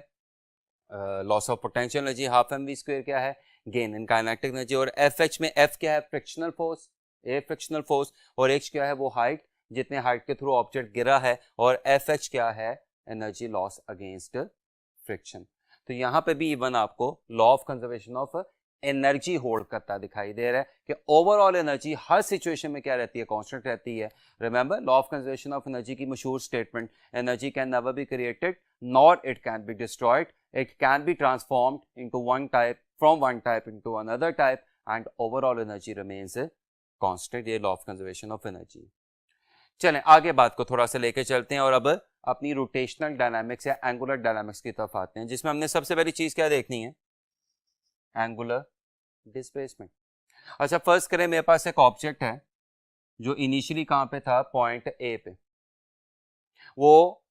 loss of potential energy, half mv square क्या है, गेन इन काइनेटिक एनर्जी, और fh में f क्या है, frictional force, air frictional force, और h क्या है, वो हाइट, जितने हाइट के थ्रू ऑब्जेक्ट गिरा है, और fh क्या है, एनर्जी लॉस अगेंस्ट फ्रिक्शन। तो यहाँ पे भी इवन आपको law of conservation of energy hold करता दिखाई दे रहा है कि ओवरऑल एनर्जी हर सिचुएशन में क्या रहती है, कांस्टेंट रहती है। Remember law of conservation of energy की मशहूर statement, energy can never be created nor it can be destroyed, it can be transformed into one type, from one type into another type, and overall energy remains constant. ये law of conservation of energy. चलें आगे बात को थोड़ा सा लेके चलते हैं और अब अपनी रोटेशनल डायनामिक्स या एंगुलर डायनामिक्स की तरफ आते हैं, जिसमें हमने सबसे पहली चीज क्या देखनी है, एंगुलर डिस्प्लेसमेंट। अच्छा फर्स्ट करें, मेरे पास एक ऑब्जेक्ट है जो इनिशियली कहां पे था, पॉइंट ए पे, वो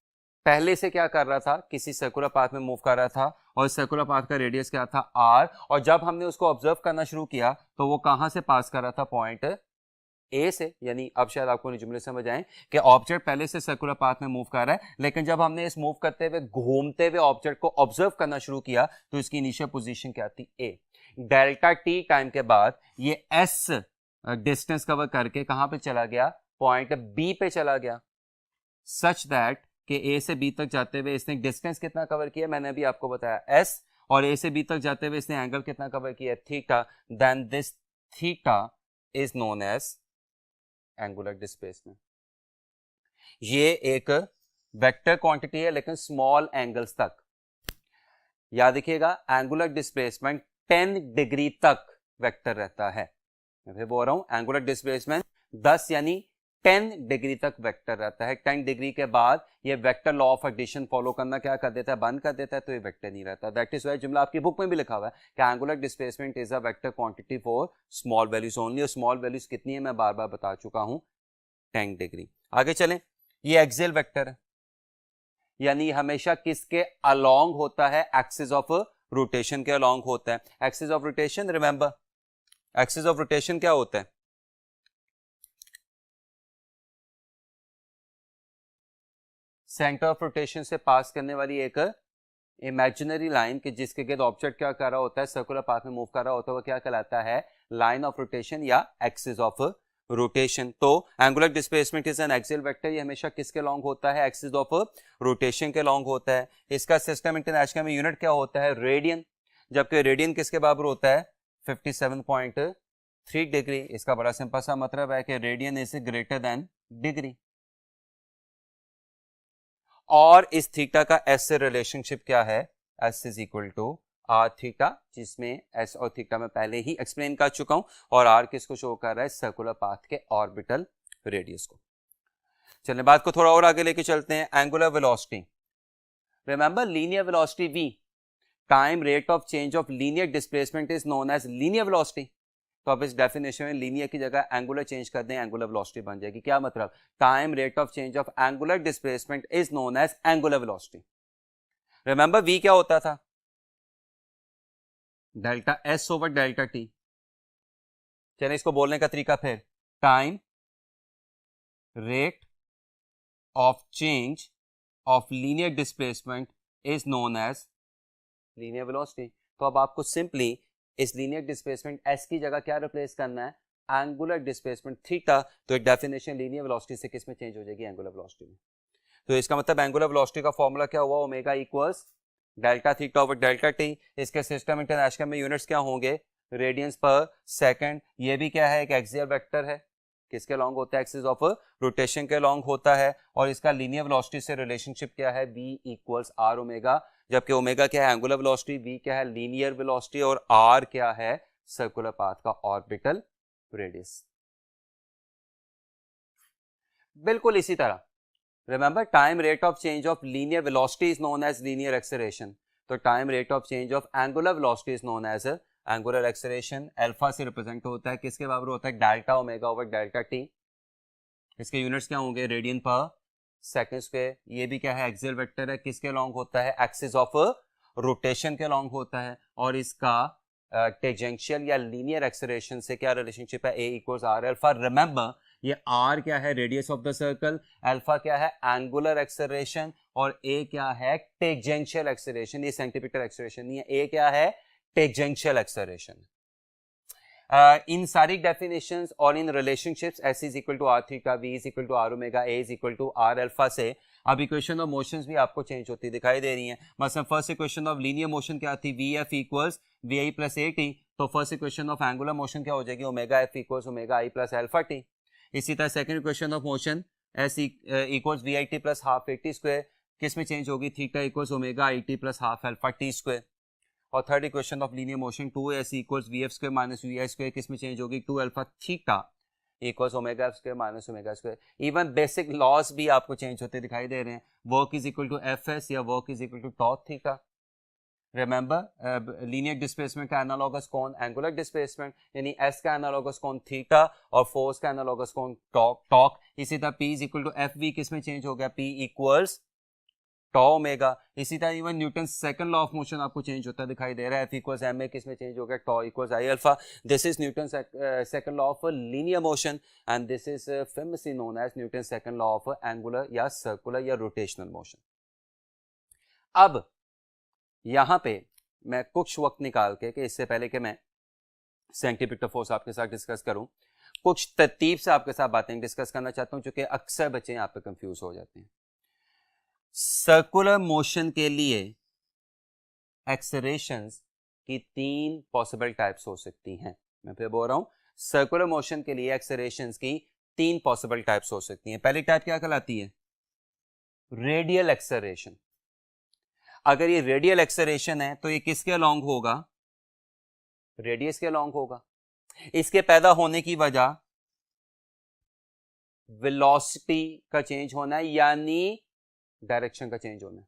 पहले से क्या कर रहा था, किसी सर्कुलर पाथ में मूव कर रहा था, और सर्कुलर पाथ का रेडियस क्या था, r, और जब हमने उसको ऑब्जर्व करना शुरू किया तो वो कहां से पास कर रहा था, पॉइंट ए से। यानी अब शायद आपको जुमले समझ आए कि ऑब्जेक्ट पहले से सर्कुलर पाथ में मूव कर रहा है, लेकिन जब हमने इस मूव करते हुए घूमते हुए ऑब्जेक्ट को ऑब्जर्व करना शुरू किया तो इसकी इनिशियल पोजीशन क्या थी, ए। डेल्टा टी टाइम के बाद ये एस डिस्टेंस कवर करके कहां पे चला गया, पॉइंट बी पे चला गया, सच दैट कि ए से बी तक जाते हुए इसने डिस्टेंस कितना कवर किया, मैंने अभी आपको बताया एस, और ए से बी तक जाते हुए इसने एंगल कितना कवर किया, theta. Then this theta is known as angular displacement. ये एक वेक्टर क्वांटिटी है लेकिन स्मॉल एंगल्स तक। याद रखिएगा एंगुलर डिस्प्लेसमेंट 10 डिग्री तक वेक्टर रहता है। मैं फिर बोल रहा हूं एंगुलर डिस्प्लेसमेंट 10 यानी 10 डिग्री तक वेक्टर रहता है। 10 डिग्री के बाद ये vector law of addition follow करना क्या कर देता है, बंद कर देता है, तो ये वेक्टर नहीं रहता। दैट इज व्हाई जुमला आपकी बुक में भी लिखा हुआ है कि angular displacement is a vector quantity for small values only, और स्मॉल वैल्यूज कितनी है मैं बार बार बता चुका हूं, 10 डिग्री। आगे चलें, ये एक्सियल वेक्टर है, यानी हमेशा किसके अलोंग होता है, एक्सिस ऑफ रोटेशन के अलोंग होता है। Axis of rotation, remember axis of rotation क्या होता है, सेंटर ऑफ रोटेशन से पास करने वाली एक इमेजिनरी लाइन कि जिसके गिर्द ऑब्जेक्ट क्या कर रहा होता है, सर्कुलर पाथ में मूव कर रहा होता है, वो क्या कहलाता है, लाइन ऑफ रोटेशन या एक्सिस ऑफ रोटेशन। तो angular displacement is an axial vector, ये हमेशा किसके लॉन्ग होता है, एक्सिस ऑफ रोटेशन के लॉन्ग होता है। इसका सिस्टम इंटरनेशनल में यूनिट क्या होता है, रेडियन, जबकि रेडियन किसके बराबर होता है, 57.3 डिग्री। इसका बड़ा सिंपल सा मतलब है कि radian is greater than degree, और इस थीटा का एस से रिलेशनशिप क्या है, S is equal to R theta, जिसमें एस और थीटा में पहले ही एक्सप्लेन कर चुका हूं, और आर किसको शो कर रहा है, सर्कुलर पाथ के ऑर्बिटल रेडियस को। चलिए बात को थोड़ा और आगे लेके चलते हैं, angular velocity. Remember linear velocity v, time rate of change of linear displacement is known as linear velocity. तो अब इस डेफिनेशन में लीनियर की जगह एंगुलर चेंज कर दें, एंगुलर वेलोसिटी बन जाएगी। क्या मतलब, time rate of change of angular displacement is known as angular velocity. Remember v क्या होता था, delta S over delta T. चलिए इसको बोलने का तरीका फिर, time rate of change of linear displacement is known as linear velocity. तो अब आपको सिंपली इस लीनियर डिस्प्लेसमेंट s की जगह क्या रिप्लेस करना है, एंगुलर डिस्प्लेसमेंट थीटा। तो एक डेफिनेशन लीनियर वेलोसिटी से किस में चेंज हो जाएगी, एंगुलर वेलोसिटी में। तो इसका मतलब एंगुलर वेलोसिटी का फॉर्मूला क्या हुआ, omega equals delta theta over delta t. इसके सिस्टम इंटरनेशनल में यूनिट्स क्या होंगे, रेडियंस पर सेकंड। ये भी क्या है, एक एक्सियल वेक्टर है, किसके लॉन्ग होता है, एक्सिस ऑफ रोटेशन के लॉन्ग होता है, और इसका लीनियर वेलोसिटी से रिलेशनशिप क्या है, v इक्वल्स आर ओमेगा। जबकि ओमेगा क्या है, एंगुलर वेलोसिटी, v क्या है, लीनियर वेलोसिटी, और r क्या है, सर्कुलर पाथ का ऑर्बिटल रेडियस। बिल्कुल इसी तरह remember time rate of change of linear velocity is known as linear acceleration. तो time rate of change of angular velocity is known as angular acceleration. Alpha से represent होता है, किसके बराबर होता है, delta omega over delta t. इसके units क्या होंगे, रेडियन पर सेकंड स्क्वायर, ये भी क्या है एक्सियल वेक्टर है, किसके लॉन्ग होता है, एक्सिस ऑफ रोटेशन के लॉन्ग होता है, और इसका टेंजेंशियल या लीनियर एक्सेलरेशन से क्या रिलेशनशिप है, a equals R alpha. Remember ये r क्या है, radius of the circle, alpha क्या है, एंगुलर एक्सेलरेशन, और a क्या है, टेंजेंशियल एक्सेलरेशन। ये सेंटीमीटर एक्सेलरेशन नहीं है, a क्या है, टेंजेंशियल एक्सेलरेशन। इन सारी डेफिनेशंस और इन relationships s is equal to R theta, v is equal to R omega, a is equal to R alpha से अब इक्वेशन ऑफ मोशंस भी आपको चेंज होती दिखाई दे रही हैं। मतलब first equation of linear motion क्या थी, v f equals v i plus a t, तो first equation of angular motion क्या हो जाएगी, omega f equals omega i plus alpha t. इसी तरह second equation of motion s equals v i t plus half a t square, किस में change होगी, theta equals omega i t plus half alpha t square. और third equation of linear motion two s equals v f square minus v i square, किस में change होगी, two alpha theta equals omega f square minus omega square. Even basic laws भी आपको change होते दिखाई दे रहे हैं, work is equal to f s या work is equal to tau theta. Remember linear displacement का एनालॉगस कौन, एंगुलर डिस्प्लेसमेंट, यानी एस का एनालॉगस कौन, थीटा, और फोर्स का एनालॉगस कौन, टॉक। इसी तरह P is equal to F V, किस में चेंज हो गया, पी इक्वल्स टॉ ओमेगा। इसी तरह even Newton second law of motion आपको चेंज होता दिखाई दे रहा है, एफ इक्वल्स एम ए, किस में चेंज हो गया, tau equals I alpha. This is Newton second law of linear motion and this is famously known as Newton second law of angular या सर्कुलर या रोटेशनल मोशन। अब यहां पे मैं कुछ वक्त निकाल के, कि इससे पहले कि मैं सेंटीमीटर फोर्स आपके साथ डिस्कस करूं, कुछ तरतीब से आपके साथ बातें डिस्कस करना चाहता हूं, क्योंकि अक्सर बच्चे यहाँ पे कंफ्यूज हो जाते हैं। सर्कुलर मोशन के लिए एक्सेलरेशंस की तीन पॉसिबल टाइप्स हो सकती हैं। मैं फिर बोल रहा हूं, सर्कुलर मोशन के लिए एक्सेलरेशंस की तीन पॉसिबल टाइप्स हो सकती हैं। पहली टाइप क्या कहलाती है, रेडियल एक्सेलरेशन। अगर ये रेडियल एक्सेलरेशन है तो ये किसके अलोंग होगा, रेडियस के अलोंग होगा। इसके पैदा होने की वजह वेलोसिटी का चेंज होना है, यानी डायरेक्शन का चेंज होना है।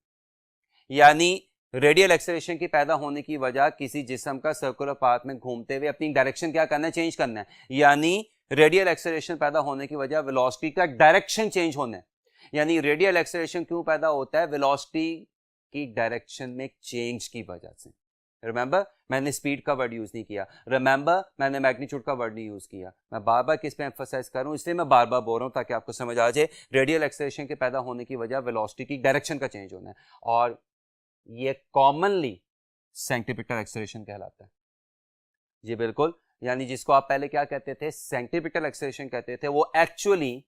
यानी रेडियल एक्सेलरेशन की पैदा होने की वजह किसी जिस्म का सर्कुलर पाथ में घूमते हुए अपनी डायरेक्शन क्या करना है, चेंज करना है। यानी रेडियल एक्सेलरेशन पैदा होने की वजह वेलोसिटी का डायरेक्शन चेंज होना है। यानी रेडियल एक्सेलरेशन क्यों पैदा होता है, वेलोसिटी की डायरेक्शन में चेंज की वजह से। रिमेंबर मैंने स्पीड का वर्ड यूज नहीं किया, रिमेंबर मैंने मैग्नीट्यूड का वर्ड नहीं यूज किया। मैं बार बार किस पे एम्फसाइज कर रहा हूं, इसलिए मैं बार बार बोल रहा हूं ताकि आपको समझ आ जाए। रेडियल एक्सेलरेशन के पैदा होने की वजह वेलोसिटी की डायरेक्शन का चेंज होना है, और ये कॉमनली सेंटीमीटर एक्सेलरेशन कहलाता है। जी बिल्कुल, यानी जिसको आप पहले क्या कहते थे, सेंटीमीटर एक्सेलरेशन कहते थे, वो एक्चुअली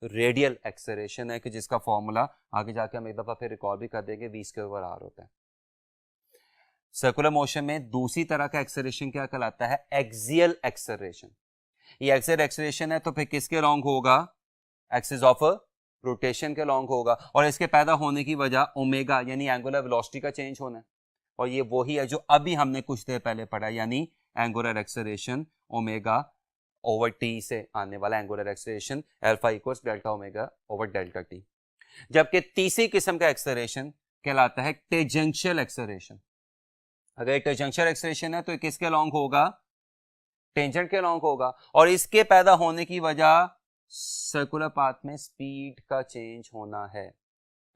रेडियल एक्सेलरेशन है, कि जिसका फॉर्मूला आगे जाके हम एक दफा फिर रिकॉल भी कर देंगे, v स्क्वायर ओवर r होता है। सर्कुलर मोशन में दूसरी तरह का एक्सेलरेशन क्या कहलाता है, एक्सियल एक्सेलरेशन। ये एक्सियल एक्सेलरेशन है तो फिर किसके लॉन्ग होगा, एक्सिस ऑफ रोटेशन के लॉन्ग होगा, और इसके पैदा होने की वजह ओमेगा यानी एंगुलर वेलोसिटी का चेंज होना है। और ये वही है जो अभी हमने कुछ देर पहले पढ़ा, यानी angular acceleration omega over T से आने वाला angular acceleration alpha equals delta omega over delta T. जबकि तीसरी किस्म का एक्सेलरेशन कहलाता है टेंजेंशियल एक्सेलरेशन। अगर टेंजेंशियल एक्सेलरेशन है तो ये किसके लॉन्ग होगा, टेंजेंट के लॉन्ग होगा, और इसके पैदा होने की वजह सर्कुलर पाथ में स्पीड का चेंज होना है।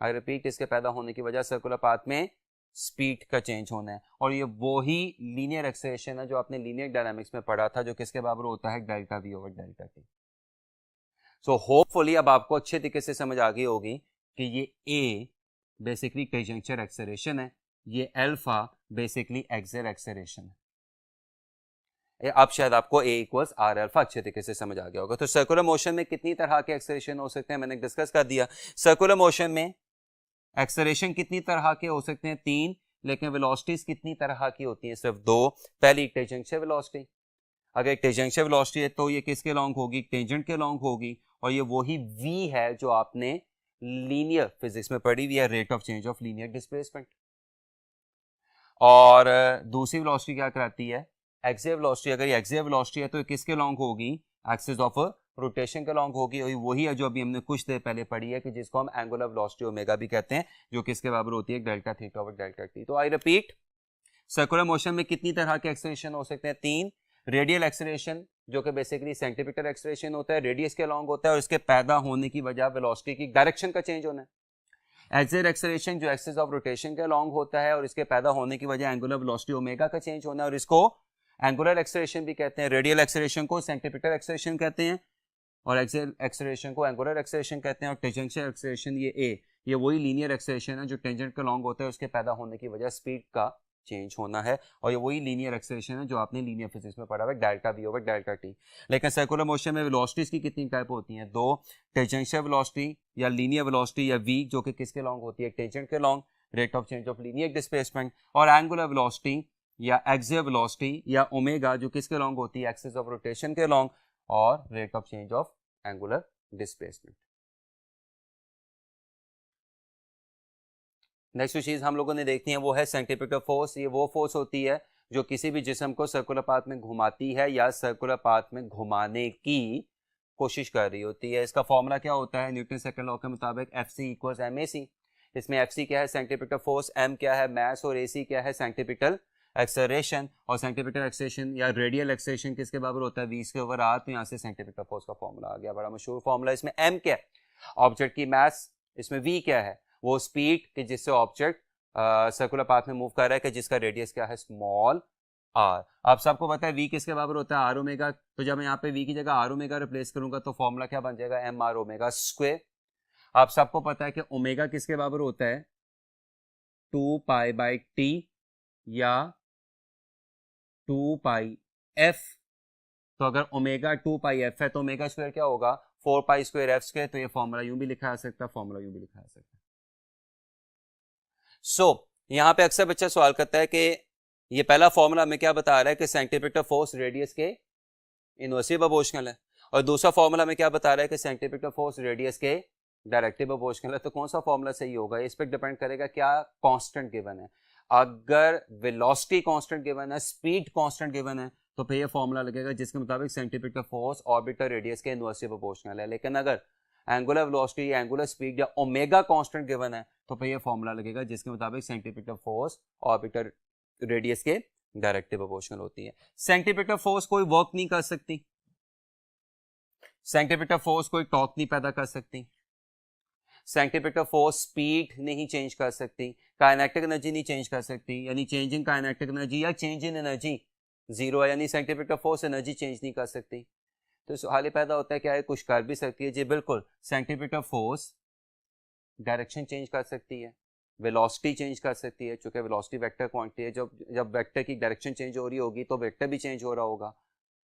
आई रिपीट, इसके पैदा होने की वजह सर्कुलर पाथ में स्पीड का चेंज होना है। और ये वही लीनियर एक्सेलरेशन है जो आपने लीनियर डायनामिक्स में पढ़ा था, जो किसके बराबर होता है, delta we over delta T. So hopefully अब आपको अच्छे तरीके से समझ आ गई होगी कि ये ए बेसिकली टेंजेंशियल एक्सेलरेशन है, ये अल्फा बेसिकली एक्सियल एक्सेलरेशन है। अब शायद आपको ए इक्वल्स आर अल्फा अच्छे तरीके से समझ आ गया होगा। तो सर्कुलर मोशन में कितनी तरह के एक्सेलरेशन हो सकते हैं, मैंने डिस्कस कर दिया। सर्कुलर मोशन में एक्सेलरेशन कितनी तरह के हो सकते हैं, तीन, लेकिन वेलोसिटीज कितनी तरह की होती हैं, सिर्फ दो। पहली टेंजेंशियल वेलोसिटी, अगर टेंजेंशियल वेलोसिटी है तो ये किसके लॉन्ग होगी, टेंजेंट के लॉन्ग होगी, और ये वही v है जो आपने लीनियर फिजिक्स में पढ़ी हुई है, rate of change of linear displacement. और दूसरी वेलोसिटी क्या कहलाती है, एक्सियल वेलोसिटी। अगर ये एक्सियल वेलोसिटी है तो ये किसके लॉन्ग होगी, एक्सिस ऑफ रोटेशन के लॉन्ग होगी, और वही है जो अभी हमने कुछ देर पहले पढ़ी है, कि जिसको हम एंगुलर वेलोसिटी ओमेगा भी कहते हैं, जो किसके बराबर होती है, delta theta over delta T. तो आई रिपीट, सर्कुलर मोशन में कितनी तरह के एक्सेलरेशन हो सकते हैं, तीन। रेडियल एक्सेलरेशन जो कि बेसिकली सेंटीमीटर एक्सेलरेशन होता है, रेडियस के अलॉन्ग होता है, और इसके पैदा होने की वजह वेलोसिटी की डायरेक्शन का चेंज होना है। एक्सियल एक्सेलरेशन जो एक्सिस ऑफ रोटेशन के अलॉन्ग होता है, और इसके पैदा होने की वजह एंगुलर वेलोसिटी ओमेगा का चेंज होना है, और इसको एंगुलर एक्सेलरेशन भी कहते हैं। रेडियल एक्सेलरेशन को सेंटीमीटर एक्सेलरेशन कहते हैं, और एक्सियल एक्सेलरेशन को एंगुलर एक्सेलरेशन कहते हैं। और टेंजेंशियल एक्सेलरेशन ये वही लीनियर एक्सेलरेशन है जो टेंजेंट के अलॉन्ग होता है, उसके पैदा होने की वजह स्पीड का चेंज होना है, और ये वही लीनियर एक्सेलरेशन है जो आपने लीनियर फिजिक्स में पढ़ा हुआ है, delta we over delta T. लेकिन सर्कुलर मोशन में वेलोसिटीज की कितनी टाइप होती हैं? दो, टेंजेंशियल वेलोसिटी या लीनियर वेलोसिटी या वी, जो कि किसके अलॉन्ग होती है? टेंजेंट के along, rate of change of linear displacement. और एंगुलर वेलोसिटी या एक्सियल वेलोसिटी या ओमेगा, जो किसके अलॉन्ग होती है? एक्सिस ऑफ रोटेशन के अलॉन्ग, और rate of change of angular displacement. Next जो चीज हम लोगों ने देखनी है वो है सेंट्रीपिटल फोर्स। ये वो फोर्स होती है जो किसी भी जिस्म को सर्कुलर पाथ में घुमाती है या सर्कुलर पाथ में घुमाने की कोशिश कर रही होती है। इसका फॉर्मूला क्या होता है? न्यूटन सेकंड लॉ के मुताबिक Fc इक्वल्स ma। इसमें Fc क्या है? सेंट्रीपिटल फोर्स, m क्या है? मास, और ac क्या है? Centripetal acceleration. और सेंट्रीपिटल एक्सेलरेशन या रेडियल एक्सेलरेशन किसके बराबर होता है? v के ओवर r। तो यहाँ से सेंट्रीपिटल फोर्स का फॉर्मूला आ गया, बड़ा मशहूर फॉर्मूला। इसमें m क्या है? ऑब्जेक्ट की मास। इसमें v क्या है? वो स्पीड कि जिससे ऑब्जेक्ट सर्कुलर पाथ में मूव कर रहा है, कि जिसका रेडियस क्या है? Small r। आप सबको पता है v किसके बराबर होता है? r omega. तो जब मैं यहाँ पे v की जगह r ओमेगा रिप्लेस करूंगा तो फॉर्मूला क्या बन जाएगा? m r omega square. आप सबको पता है कि ओमेगा किसके बराबर होता है? 2 पाई बाई टी या 2 पाई f। तो अगर ओमेगा 2 पाई f है तो ओमेगा स्क्वायर क्या होगा? 4 पाई स्क्वायर f स्क्वायर। तो ये फॉर्मूला यूं भी लिखा जा सकता है, फॉर्मूला यूं भी लिखा जा सकता है। यहां पे अक्सर बच्चा सवाल करता है कि ये पहला फॉर्मूला हमें क्या बता रहा है? कि सेंटीमीटर फोर्स रेडियस के इनवर्सली प्रोपोर्शनल है, और दूसरा फॉर्मूला हमें क्या बता रहा है? कि सेंटीमीटर फोर्स रेडियस के डायरेक्टली प्रोपोर्शनल है। तो कौन सा फॉर्मूला सही होगा? इस पर डिपेंड करेगा क्या कांस्टेंट गिवन है। अगर वेलोसिटी कांस्टेंट गिवन है, स्पीड कांस्टेंट गिवन है, तो फिर ये फॉर्मूला लगेगा जिसके मुताबिक सेंटीमीटर फोर्स ऑर्बिटल रेडियस के इनवर्सली प्रोपोर्शनल है। लेकिन अगर एंगुलर वेलोसिटी या एंगुलर स्पीड या ओमेगा कांस्टेंट गिवन है, तो फिर ये फॉर्मूला लगेगा जिसके मुताबिक सेंटीमीटर फोर्स ऑर्बिटल रेडियस के डायरेक्टली प्रोपोर्शनल होती है। सेंटीमीटर फोर्स कोई वर्क नहीं कर सकती, सेंटीमीटर फोर्स कोई टॉर्क नहीं पैदा कर सकती, सेंटीमीटर फोर्स स्पीड नहीं चेंज कर सकती, काइनेटिक एनर्जी नहीं चेंज कर सकती, यानी चेंज इन काइनेटिक एनर्जी या चेंज इन एनर्जी जीरो है, यानी सेंटीमीटर फोर्स एनर्जी चेंज नहीं कर सकती। तो सवाल पैदा होता है क्या है? कुछ कर भी सकती है? जी बिल्कुल, सेंटीमीटर फोर्स डायरेक्शन चेंज कर सकती है, वेलोसिटी चेंज कर सकती है, चूंकि वेलोसिटी वेक्टर क्वांटिटी है। जब वेक्टर की डायरेक्शन चेंज हो रही होगी तो वेक्टर भी चेंज हो रहा होगा।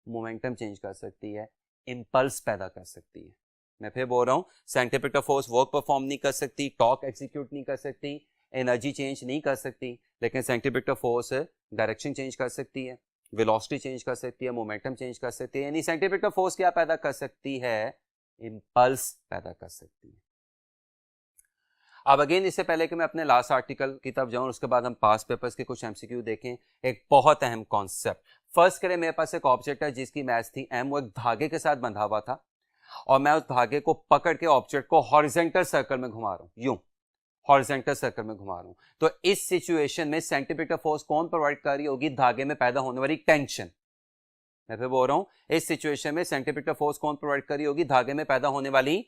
मोमेंटम चेंज कर सकती है, इंपल्स पैदा कर सकती है। मैं फिर बोल रहा हूँ, सेंटीमीटर फोर्स वर्क परफॉर्म नहीं कर सकती, टॉर्क एग्जीक्यूट नहीं कर सकती, एनर्जी चेंज नहीं कर सकती, लेकिन सेंटीमीटर फोर्स डायरेक्शन चेंज कर सकती है, वेलोसिटी चेंज कर सकती है, मोमेंटम चेंज कर सकती है। यानी सेंटीमीटर फोर्स क्या पैदा कर सकती है? इंपल्स पैदा कर सकती है। अब अगेन इससे पहले कि मैं अपने लास्ट आर्टिकल की तरफ जाऊं, उसके बाद हम पास पेपर्स के कुछ एमसीक्यू देखें। एक बहुत अहम कॉन्सेप्ट, फर्स्ट करें, मेरे पास एक ऑब्जेक्ट है जिसकी मास थी m, वो एक धागे के साथ बंधा हुआ था, और मैं उस धागे को पकड़ के ऑब्जेक्ट को हॉरिजॉन्टल सर्कल में घुमा रहा हूं, यूं हॉरिजॉन्टल सर्कल में घुमा रहा हूं। तो इस सिचुएशन में सेंटीमीटर फोर्स कौन प्रोवाइड कर रही होगी? धागे में पैदा होने वाली टेंशन। मैं फिर बोल रहा हूं, इस सिचुएशन में सेंटीमीटर फोर्स कौन प्रोवाइड कर रही होगी? धागे में पैदा होने वाली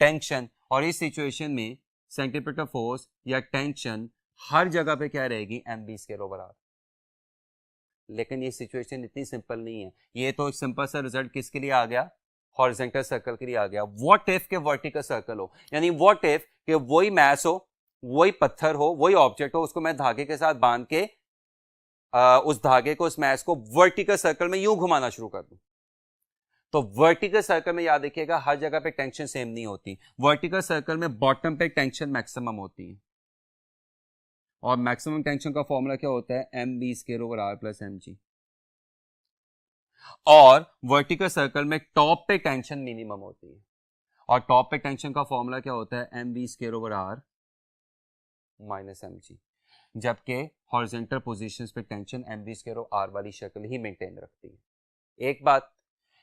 टेंशन। और इस सिचुएशन में सेंटीमीटर फोर्स या टेंशन हर जगह पे क्या रहेगी? mv square over r। लेकिन ये सिचुएशन इतनी सिंपल नहीं है। ये तो एक सिंपल सा रिजल्ट किसके लिए आ गया? हॉरिजॉन्टल सर्कल के लिए आ गया। व्हाट इफ के वर्टिकल सर्कल हो, यानी व्हाट इफ के वही मैस हो, वही पत्थर हो, वही ऑब्जेक्ट हो, उसको मैं धागे के साथ बांध के उस धागे को, उस मैस को वर्टिकल सर्कल में यूं घुमाना शुरू कर दूं। तो वर्टिकल सर्कल में याद रखिएगा, हर जगह पे टेंशन सेम नहीं होती। वर्टिकल सर्कल में बॉटम पे टेंशन मैक्सिमम होती है, और मैक्सिमम टेंशन का फॉर्मूला क्या होता है? mv square over r plus mg। और वर्टिकल सर्कल में टॉप पे टेंशन मिनिमम होती है, और टॉप पे टेंशन का फॉर्मूला क्या होता है? mv square over r minus mg। जबकि हॉरिजॉन्टल पोजीशंस पे tension mv square over r वाली शक्ल ही मेंटेन रखती है। एक बात।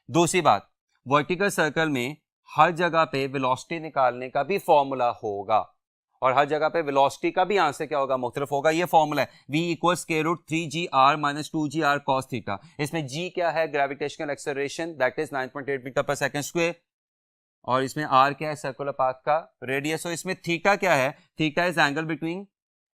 दूसरी बात, वर्टिकल सर्कल में हर जगह पे वेलोसिटी निकालने का भी फॉर्मूला होगा, और हर जगह पे वेलोसिटी का भी आंसर क्या होगा, मुख्तलिफ होगा। ये फॉर्मूला है v equal square root 3gr minus 2gr cos theta. इसमें g क्या है, gravitational acceleration, that is 9.8 metre पर सेकंड स्क्वायर, और इसमें r क्या है, सर्कुलर पाथ का रेडियस। और इसमें थीटा क्या है, theta is angle between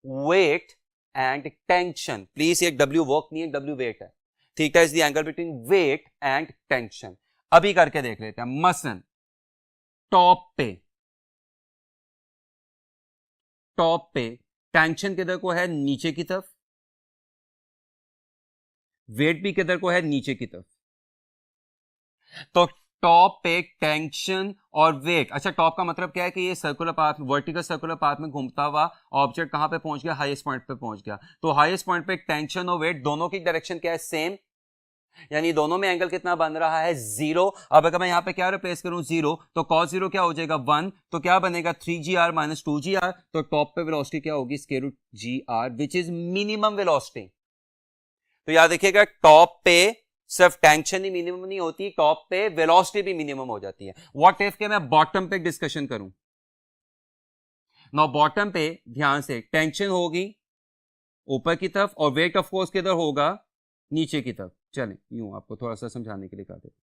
weight and tension. Please, ये w वर्क नहीं है, w वेट है। Theta is the angle between weight and tension. अभी करके देख लेते हैं। मसलन टॉप पे टेंशन किधर को है, नीचे की तरफ, वेट भी किधर को है, नीचे की तरफ। तो टॉप पे टेंशन और वेट, अच्छा टॉप का मतलब क्या है कि ये circular path, vertical circular path में घूमता हुआ ऑब्जेक्ट कहां पे पहुंच गया, हाईएस्ट पॉइंट पे पहुंच गया। तो हाईएस्ट पॉइंट पे टेंशन और वेट दोनों की डायरेक्शन क्या है, सेम, यानी दोनों में एंगल कितना बन रहा है, 0। अब अगर मैं यहां पे क्या रिप्लेस करूं, 0, तो cos 0 क्या हो जाएगा, 1, तो क्या बनेगा 3gr माइनस 2gr। तो टॉप पे वेलोसिटी क्या होगी, square root gr, which is minimum velocity. तो याद रखिएगा, टॉप पे सिर्फ टेंशन ही मिनिमम नहीं होती, टॉप पे वेलोसिटी भी मिनिमम हो जाती है। व्हाट इफ के मैं बॉटम पे डिस्कशन करूं। नाउ बॉटम पे ध्यान से, टेंशन होगी ऊपर की तरफ और वेट ऑफ कोर्स किधर होगा, नीचे की तरफ। चलें यूं आपको थोड़ा सा समझाने के लिए कहा देता।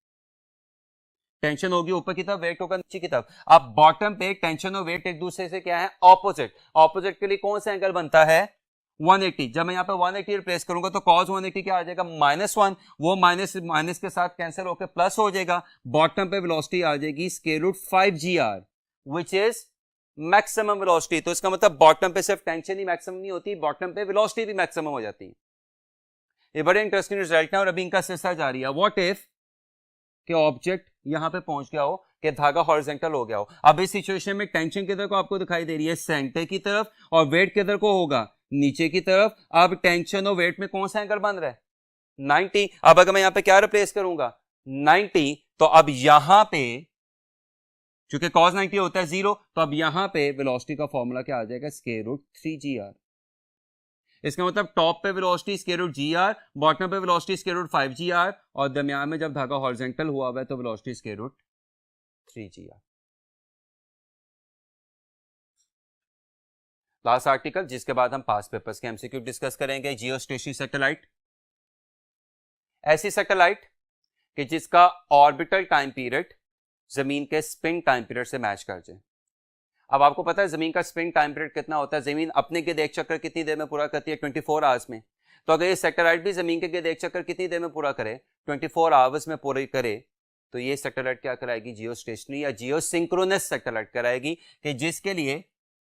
टेंशन होगी ऊपर की तरफ, वेट होगा नीचे की तरफ। अब बॉटम पे टेंशन और वेट एक दूसरे से क्या है, ऑपोजिट। ऑपोजिट के लिए कौन सा एंगल बनता है, 180। जब मैं यहां पे 180 रिप्लेस करूंगा तो cos 180 क्या आ जाएगा, -1, वो माइनस के साथ कैंसिल होकर प्लस हो जाएगा। बॉटम पे वेलोसिटी आ जाएगी square root 5gr, which is maximum velocity. तो इसका मतलब बॉटम पे सिर्फ टेंशन ही मैक्सिमम नहीं होती, बॉटम पे वेलोसिटी भी मैक्सिमम हो जाती है। ये बड़े इंटरेस्टिंग रिजल्ट है और अभी इनका सिलसिला जारी है। व्हाट इफ कि ऑब्जेक्ट यहां पे पहुंच गया हो, कि धागा हॉरिजॉन्टल हो गया हो। अब इस सिचुएशन में टेंशन किधर को आपको दिखाई दे रही है, सेंटर की तरफ, और वेट किधर को होगा, नीचे की तरफ। अब टेंशन और वेट में कौन सा एंगल बन रहा है, 90। अब अगर मैं यहां पे क्या रिप्लेस करूंगा, 90, तो अब यहां पे चूंकि cos 90 होता है 0, तो अब यहां पे वेलोसिटी का फॉर्मूला क्या आ जाएगा, स्क्वायर रूट 3gr। इसका मतलब टॉप पे velocity square root gr, bottom पे वेलोसिटी स्क्वायर रूट 5gr, और दरमियान में जब धागा हॉरिजॉन्टल हुआ हुआ है तो velocity square root 3gr। Last article, जिसके बाद हम पास पेपर्स के एमसीक्यू डिस्कस करेंगे। जियोस्टेशनरी सैटेलाइट, ऐसी सैटेलाइट कि जिसका ऑर्बिटल टाइम पीरियड जमीन के स्पिन टाइम पीरियड से मैच कर जाए। अब आपको पता है जमीन का स्पिन टाइम पीरियड कितना होता है, जमीन अपने गिर्द एक चक्कर कितनी देर में पूरा करती है, 24 आवर्स में। तो अगर ये सैटेलाइट भी जमीन के गिर्द एक चक्कर कितनी देर में पूरा करे, 24 आवर्स में पूरी करे, तो ये सैटेलाइट क्या कराएगी, जियो स्टेशनरी या जियो सिंक्रोनस सैटेलाइट कराएगी, कि जिसके लिए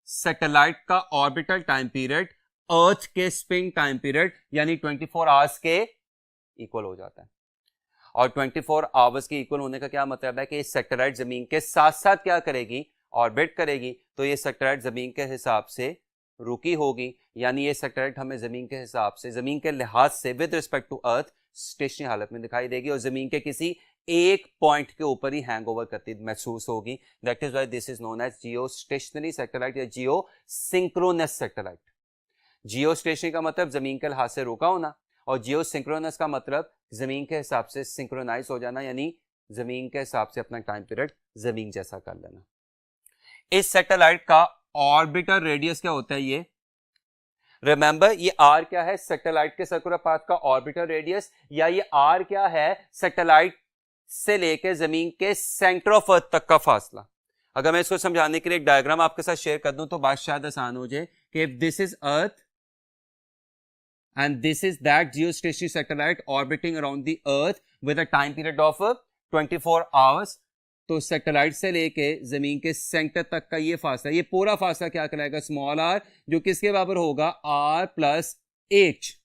सैटेलाइट का ऑर्बिटल टाइम पीरियड अर्थ के स्पिन टाइम पीरियड यानी 24 आवर्स के इक्वल हो जाता है। और 24 आवर्स के इक्वल होने का क्या मतलब है कि सैटेलाइट जमीन के साथ साथ क्या करेगी, ऑर्बिट करेगी। तो ये सैटेलाइट जमीन के हिसाब से रुकी होगी, यानी ये सैटेलाइट हमें जमीन के हिसाब से, जमीन के लिहाज से with respect to earth stationary हालत में दिखाई देगी और जमीन के किसी एक पॉइंट के ऊपर ही हैंगओवर करती महसूस होगी। That is why this is known as geostationary satellite या geosynchronous satellite. Geostationary का मतलब जमीन के लिहाज से रुका होना, और जियो सिंक्रोनस का मतलब जमीन के हिसाब से सिंक्रोनाइज हो जाना, यानी जमीन के हिसाब से अपना टाइम पीरियड जमीन जैसा कर लेना। इस सैटेलाइट का ऑर्बिटल रेडियस क्या होता है, ये रिमेंबर, ये आर क्या है, सैटेलाइट के सर्कुलर पाथ का ऑर्बिटल रेडियस, या ये आर क्या है, सैटेलाइट से लेकर जमीन के सेंटर ऑफ अर्थ तक का फासला। अगर मैं इसको समझाने के लिए एक डायग्राम आपके साथ शेयर कर दूं तो बात शायद आसान हो जाए कि if this is earth and this is that geostationary satellite orbiting around the earth with a time period of 24 hours, तो सैटेलाइट से लेके जमीन के सेंटर तक का ये फासला, ये पूरा फासला क्या कहलाएगा, स्मॉल आर, जो किसके बराबर होगा, आर प्लस एच।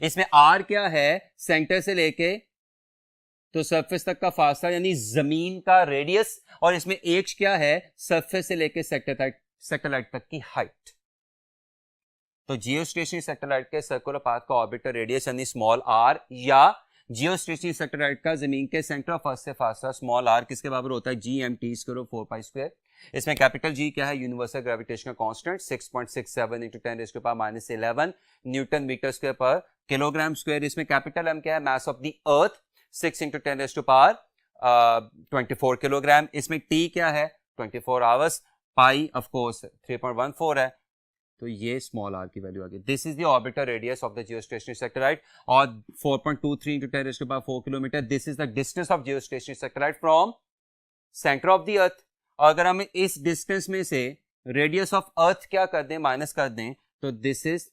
इसमें आर क्या है, सेंटर से लेके तो सरफेस तक का फासला यानी जमीन का रेडियस, और इसमें एच क्या है, सरफेस से लेके सैटेलाइट तक की हाइट। तो जियोस्टेशनरी सैटेलाइट के सर्कुलर पाथ का ऑर्बिटल रेडियस यानी स्मॉल आर, या जियोस्टेशनरी सैटेलाइट का जमीन के सेंटर ऑफ अर्थ से फासला स्मॉल आर किसके बराबर होता है, GMT स्क्वायर 4π²। इसमें कैपिटल जी क्या है, universal gravitational constant 6.67 × 10⁻11 newton metre square पर किलोग्राम स्क्वायर। इसमें कैपिटल एम क्या है, mass of the earth 6 × 10⁻24 kilogram. इसमें टी क्या है, 24 आवर्स। पाई ऑफ कोर्स 3.14 है, तो ये स्मॉल आर की वैल्यू आ गई. This is the orbiter radius of the geostationary satellite, और 4.23 into 10⁴ kilometre, this is the distance of geostationary satellite from centre of the अर्थ. और अगर हम इस डिस्टेंस में से रेडियस ऑफ अर्थ क्या कर दें, माइनस कर दें, तो this is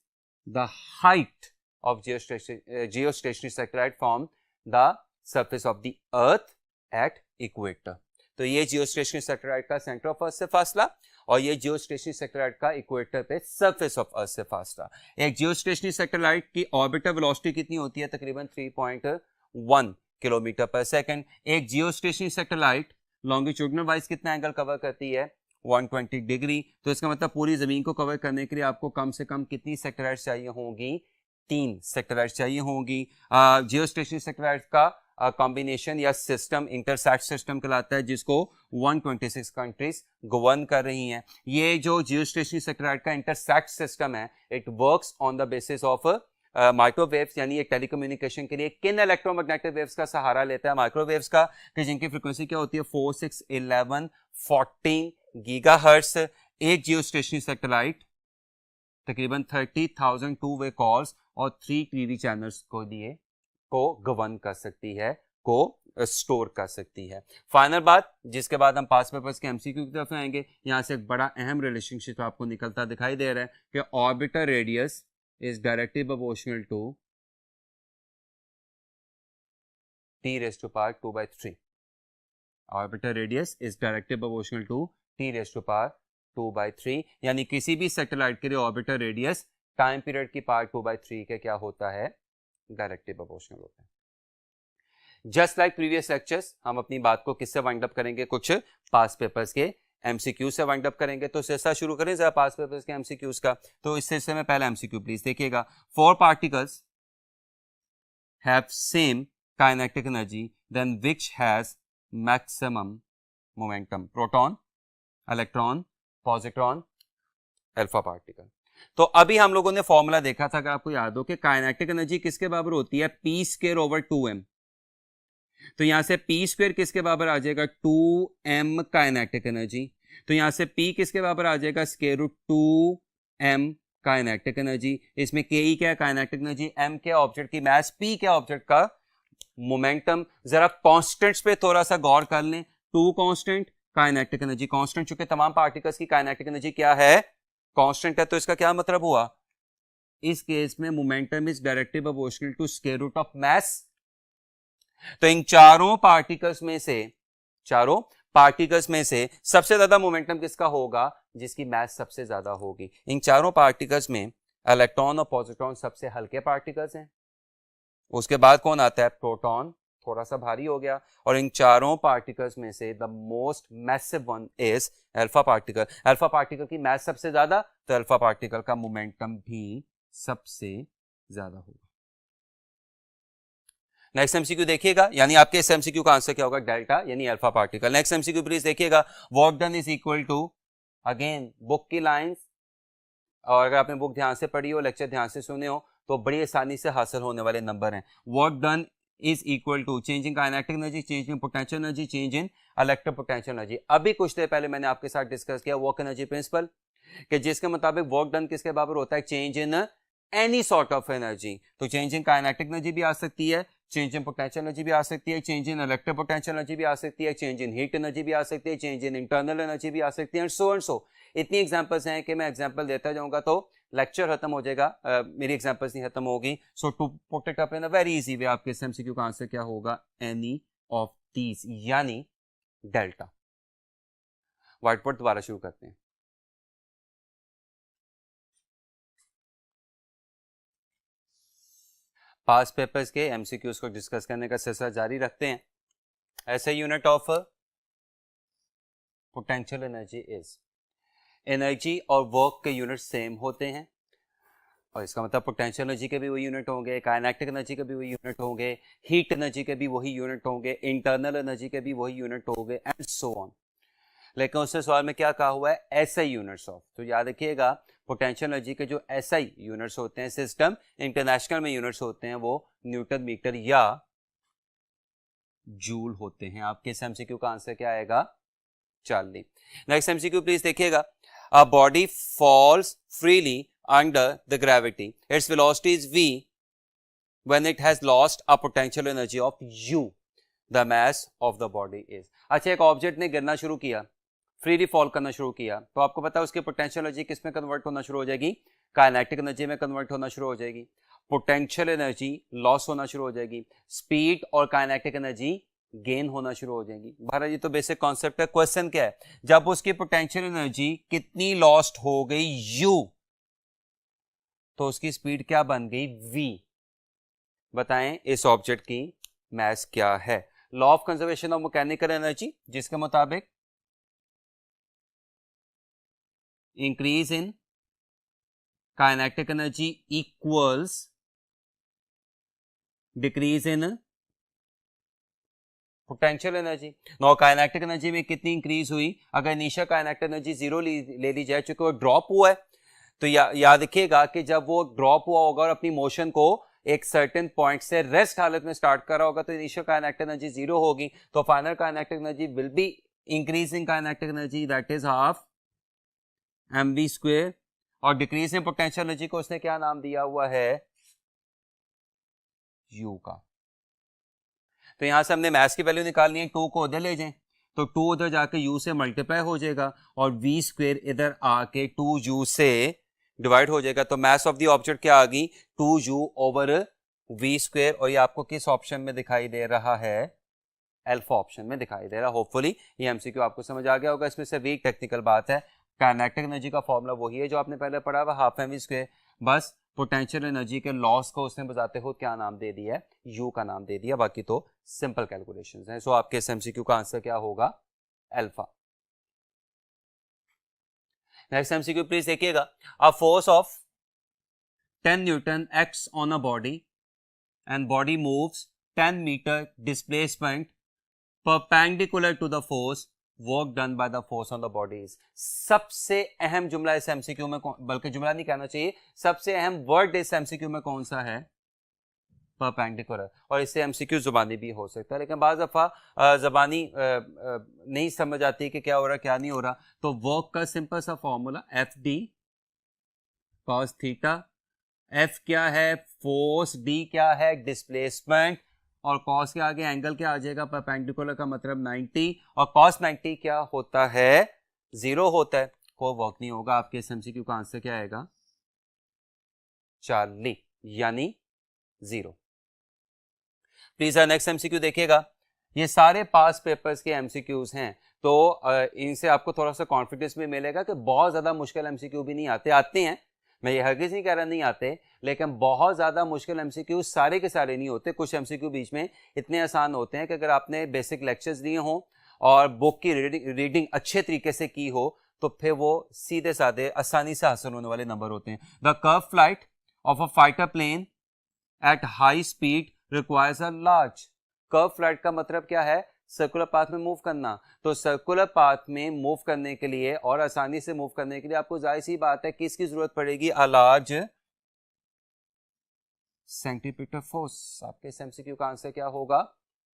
the height of geostationary satellite from the surface of the earth at equator. तो ये जियोस्टेशनरी सैटेलाइट का सेंटर ऑफ अर्थ से फासला, और ये जियोस्टेशनरी सैटेलाइट का इक्वेटर पे सरफेस ऑफ अर्थ से फासला. एक जियोस्टेशनरी सैटेलाइट की ऑर्बिटर वेलोसिटी कितनी होती है, तकरीबन 3.1 किलोमीटर पर सेकंड. एक जियोस्टेशनरी सैटेलाइट लॉन्गिट्यूडनल वाइज कितना एंगल कवर करती है, 120 डिग्री. तो इसका मतलब पूरी जमीन को कवर करने के लिए आपको कम से कम कितनी सैटेलाइट चाहिए होंगी, 3 सैटेलाइट चाहिए होंगी. जियोस्टेशनरी सैटेलाइट का कॉम्बिनेशन या सिस्टम इंटरसैट सिस्टम कहलाता है, जिसको 126 कंट्रीज गवर्न कर रही हैं. ये जो जियोस्टेशनरी सैटेलाइट का इंटरसैट सिस्टम है, it works on the basis of microwaves, यानी एक टेलीकम्युनिकेशन के लिए किन इलेक्ट्रोमैग्नेटिक वेव्स का सहारा लेता है, माइक्रोवेव्स का, कि जिनकी फ्रीक्वेंसी क्या होती है 4, 6, 11, 14 गीगाहर्ट्ज. एक जियोस्टेशनरी सैटेलाइट तकरीबन 30,000 टू वे कॉल्स और 3 टीवी चैनल्स को दिए को गवर्न कर सकती है, को स्टोर कर सकती है. फाइनल बात, जिसके बाद हम पास पेपर्स के एमसीक्यू की तरफ आएंगे. यहां से एक बड़ा अहम रिलेशनशिप आपको निकलता दिखाई दे रहा है कि orbiter radius is directly proportional to T⁻²/3. Orbiter radius is directly proportional to T⁻²/3, यानी किसी भी सैटेलाइट के लिए ऑर्बिटर रेडियस टाइम पीरियड की पावर 2/3 के क्या होता है, डायरेक्टली प्रोपोर्शनल होता है. जस्ट लाइक प्रीवियस लेक्चर्स, हम अपनी बात को किससे वाइंड अप करेंगे, कुछ पास पेपर्स के एमसीक्यू से वाइंड अप करेंगे. तो सिलसिला शुरू करें जरा पास पेपर्स के एमसीक्यूज का. तो इस सिलसिले में पहला एमसीक्यू प्लीज देखिएगा. 4 particles have same kinetic energy then which has maximum momentum. Proton, electron, positron, alpha particle. तो अभी हम लोगों ने फॉर्मूला देखा था, अगर आपको याद हो, कि काइनेटिक एनर्जी किसके बराबर होती है, p²/2m. तो यहां से p² किसके बराबर आ जाएगा, 2m काइनेटिक एनर्जी. तो यहां से p किसके बराबर आ जाएगा, √2m काइनेटिक एनर्जी. इसमें ke क्या है, काइनेटिक एनर्जी, m क्या ऑब्जेक्ट की मास, p क्या ऑब्जेक्ट का मोमेंटम. जरा कॉन्स्टेंट्स पे थोड़ा सा गौर कर लें. 2 कांस्टेंट, काइनेटिक एनर्जी कांस्टेंट. चूंकि तमाम पार्टिकल्स की काइनेटिक एनर्जी क्या है, कांस्टेंट है, तो इसका क्या मतलब हुआ, इस केस में momentum is directly proportional to square root of mass. तो इन चारों पार्टिकल्स में से सबसे ज्यादा मोमेंटम किसका होगा, जिसकी मास सबसे ज्यादा होगी. इन चारों पार्टिकल्स में इलेक्ट्रॉन और पॉजिट्रॉन सबसे हल्के पार्टिकल्स हैं. उसके बाद कौन आता है, प्रोटॉन, थोड़ा सा भारी हो गया. और इन चारों पार्टिकल्स में से the most massive one is alpha particle. Alpha particle की मास सबसे ज्यादा, तो अल्फा पार्टिकल का मोमेंटम भी सबसे ज्यादा होगा. नेक्स्ट एमसीक्यू देखिएगा, यानी आपके इस एमसीक्यू का आंसर क्या होगा, डेल्टा, यानी alpha particle. Next MCQ please देखिएगा. Work done is equal to, again book की लाइंस, और अगर आपने बुक ध्यान से पढ़ी हो, लेक्चर ध्यान से सुने हो, तो बड़ी आसानी से हासिल होने वाले नंबर हैं. Work done is equal to change in kinetic energy, change in potential energy, change in electropotential energy. अभी कुछ देर पहले मैंने आपके साथ डिस्कस किया वर्क एनर्जी प्रिंसिपल, कि जिसके मुताबिक वर्क डन किसके बराबर होता है, change in any sort of energy. तो चेंज इन काइनेटिक एनर्जी भी आ सकती है, चेंज इन पोटेंशियल एनर्जी भी आ सकती है, चेंज इन इलेक्ट्रोपोटेंशियल एनर्जी भी आ सकती है, चेंज इन हीट एनर्जी भी आ सकती है, चेंज इन इंटरनल एनर्जी भी आ सकती है, एंड सो. इतनी एग्जांपल्स हैं कि मैं एग्जांपल देता जाऊंगा तो लेक्चर खत्म हो जाएगा, मेरी एग्जांपल्स नहीं खत्म होगी. So to put it up in a very easy way, आपके एमसीक्यू का आंसर क्या होगा, एनी ऑफ दीज, यानी डेल्टा. व्हाइट बोर्ड दोबारा शुरू करते हैं. पास पेपर्स के एमसीक्यूज को डिस्कस करने का सिलसिला जारी रखते हैं. ऐसे unit of potential energy is, energy और वर्क के यूनिट सेम होते हैं, और इसका मतलब पोटेंशियल एनर्जी के भी वही यूनिट होंगे, काइनेटिक एनर्जी के भी वही यूनिट होंगे, हीट एनर्जी के भी वही यूनिट होंगे, इंटरनल एनर्जी के भी वही यूनिट होंगे, एंड सो ऑन. लेकिन उससे सवाल में क्या कहा हुआ है, एसआई यूनिट्स ऑफ. तो याद रखिएगा, पोटेंशियल एनर्जी के जो एसआई यूनिट्स होते हैं, सिस्टम इंटरनेशनल में यूनिट्स होते हैं, वो न्यूटन मीटर या जूल होते हैं. आपके एमसीक्यू का आंसर क्या आएगा, चार्ली। नेक्स्ट एमसीक्यू प्लीज देखिएगा, a body falls freely under the gravity, its velocity is v when it has lost a potential energy of u, the mass of the body is। अच्छा, एक object ने गिरना शुरू किया, freely fall करना शुरू किया, तो आपको पता है उसकी पोटेंशियल एनर्जी किस में कन्वर्ट होना शुरू हो जाएगी, काइनेटिक एनर्जी में कन्वर्ट होना शुरू हो जाएगी, पोटेंशियल एनर्जी लॉस होना शुरू हो जाएगी, स्पीड और काइनेटिक एनर्जी गेन होना शुरू हो जाएगी। भारत जी तो बेसिक कॉन्सेप्ट है। क्वेश्चन क्या है, जब उसकी पोटेंशियल एनर्जी कितनी लॉस्ट हो गई u, तो उसकी स्पीड क्या बन गई v। बताएं इस ऑब्जेक्ट की मास क्या है। Law of conservation of mechanical energy, जिसके मुताबिक increase in kinetic energy equals decrease in potential energy. No, kinetic energy में कितनी इंक्रीज हुई, अगर इनिशियल काइनेटिक एनर्जी 0 ले ली जाए, चूंकि वो ड्रॉप हुआ है, तो याद रखिएगा कि जब वो ड्रॉप हुआ होगा और अपनी मोशन को एक सर्टेन पॉइंट से रेस्ट हालत में स्टार्ट कर रहा होगा, तो इनिशियल काइनेटिक एनर्जी 0 होगी, तो final kinetic energy will be increasing kinetic energy, that is half mv square, और डिक्रीज इन पोटेंशियल एनर्जी को उसने क्या नाम दिया हुआ है, u का। तो यहां से हमने मास की वैल्यू निकालनी है, 2 को उधर ले जाएं, तो 2 उधर जाके u से मल्टीप्लाई हो जाएगा और v स्क्वायर इधर आके 2u से डिवाइड हो जाएगा, तो मास ऑफ द ऑब्जेक्ट क्या आ गई, 2u ओवर v स्क्वायर, और ये आपको किस ऑप्शन में दिखाई दे रहा है, अल्फा ऑप्शन में दिखाई दे रहा है। होपफुली ये एमसीक्यू आपको समझ आ गया होगा, इसमें से वीक टेक्निकल बात है। काइनेटिक एनर्जी का फॉर्मूला वही है जो आपने पहले पढ़ा हुआ, हाफ mv स्क्वायर, बस पोटेंशियल एनर्जी के लॉस को उसने बताते हो क्या नाम दे दिया है, u का नाम दे दिया, बाकी तो सिंपल कैलकुलेशंस हैं। सो आपके इस एमसीक्यू का आंसर क्या होगा, अल्फा। नेक्स्ट एमसीक्यू प्लीज देखिएगा, a force of 10 newton acts on a body and body moves 10 metre displacement perpendicular to the force work done by the force on the body is. सबसे अहम जुमला इस MCQ में, बल्कि जुमला नहीं कहना चाहिए, सबसे अहम वर्ड इस एमसीक्यू में कौन सा है, परपेंडिकुलर। और इससे एमसीक्यू जुबानी भी हो सकता है, लेकिन बाज़ दफ़ा ज़बानी नहीं समझ आती कि क्या हो रहा क्या नहीं हो रहा, तो वर्क का सिंपल सा formula F D cos theta, F क्या है फोर्स, डी क्या है डिस्प्लेसमेंट, और कॉस के आगे एंगल क्या आ जाएगा, परपेंडिकुलर का मतलब 90, और कॉस 90 क्या होता है, 0 होता है, कोई वर्क नहीं होगा। आपके इस एमसीक्यू का आंसर क्या आएगा, चार्ली, यानी 0। प्लीज नेक्स्ट एमसीक्यू देखिएगा, ये सारे पास पेपर्स के एमसीक्यूज हैं, तो इनसे आपको थोड़ा सा कॉन्फिडेंस भी मिलेगा कि बहुत ज्यादा मुश्किल एमसीक्यू भी नहीं आते हैं, मैं ये हरगिज़ नहीं कह रहा नहीं आते, लेकिन बहुत ज़्यादा मुश्किल एमसीक्यू सारे के सारे नहीं होते। कुछ एमसीक्यू बीच में इतने आसान होते हैं कि अगर आपने बेसिक लेक्चर्स दिए हों और बुक की रीडिंग अच्छे तरीके से की हो, तो फिर वो सीधे साधे आसानी से हासिल होने वाले नंबर होते हैं। The curve flight of a fighter plane at high speed requires a large. Curve flight का मतलब क्या है, सर्कुलर पाथ में मूव करना। तो सर्कुलर पाथ में मूव करने के लिए और आसानी से मूव करने के लिए आपको जाहिर सी बात है किसकी जरूरत पड़ेगी, अ लार्ज सेंटीमीटर फोर्स। आपके इस एमसीक्यू का आंसर क्या होगा,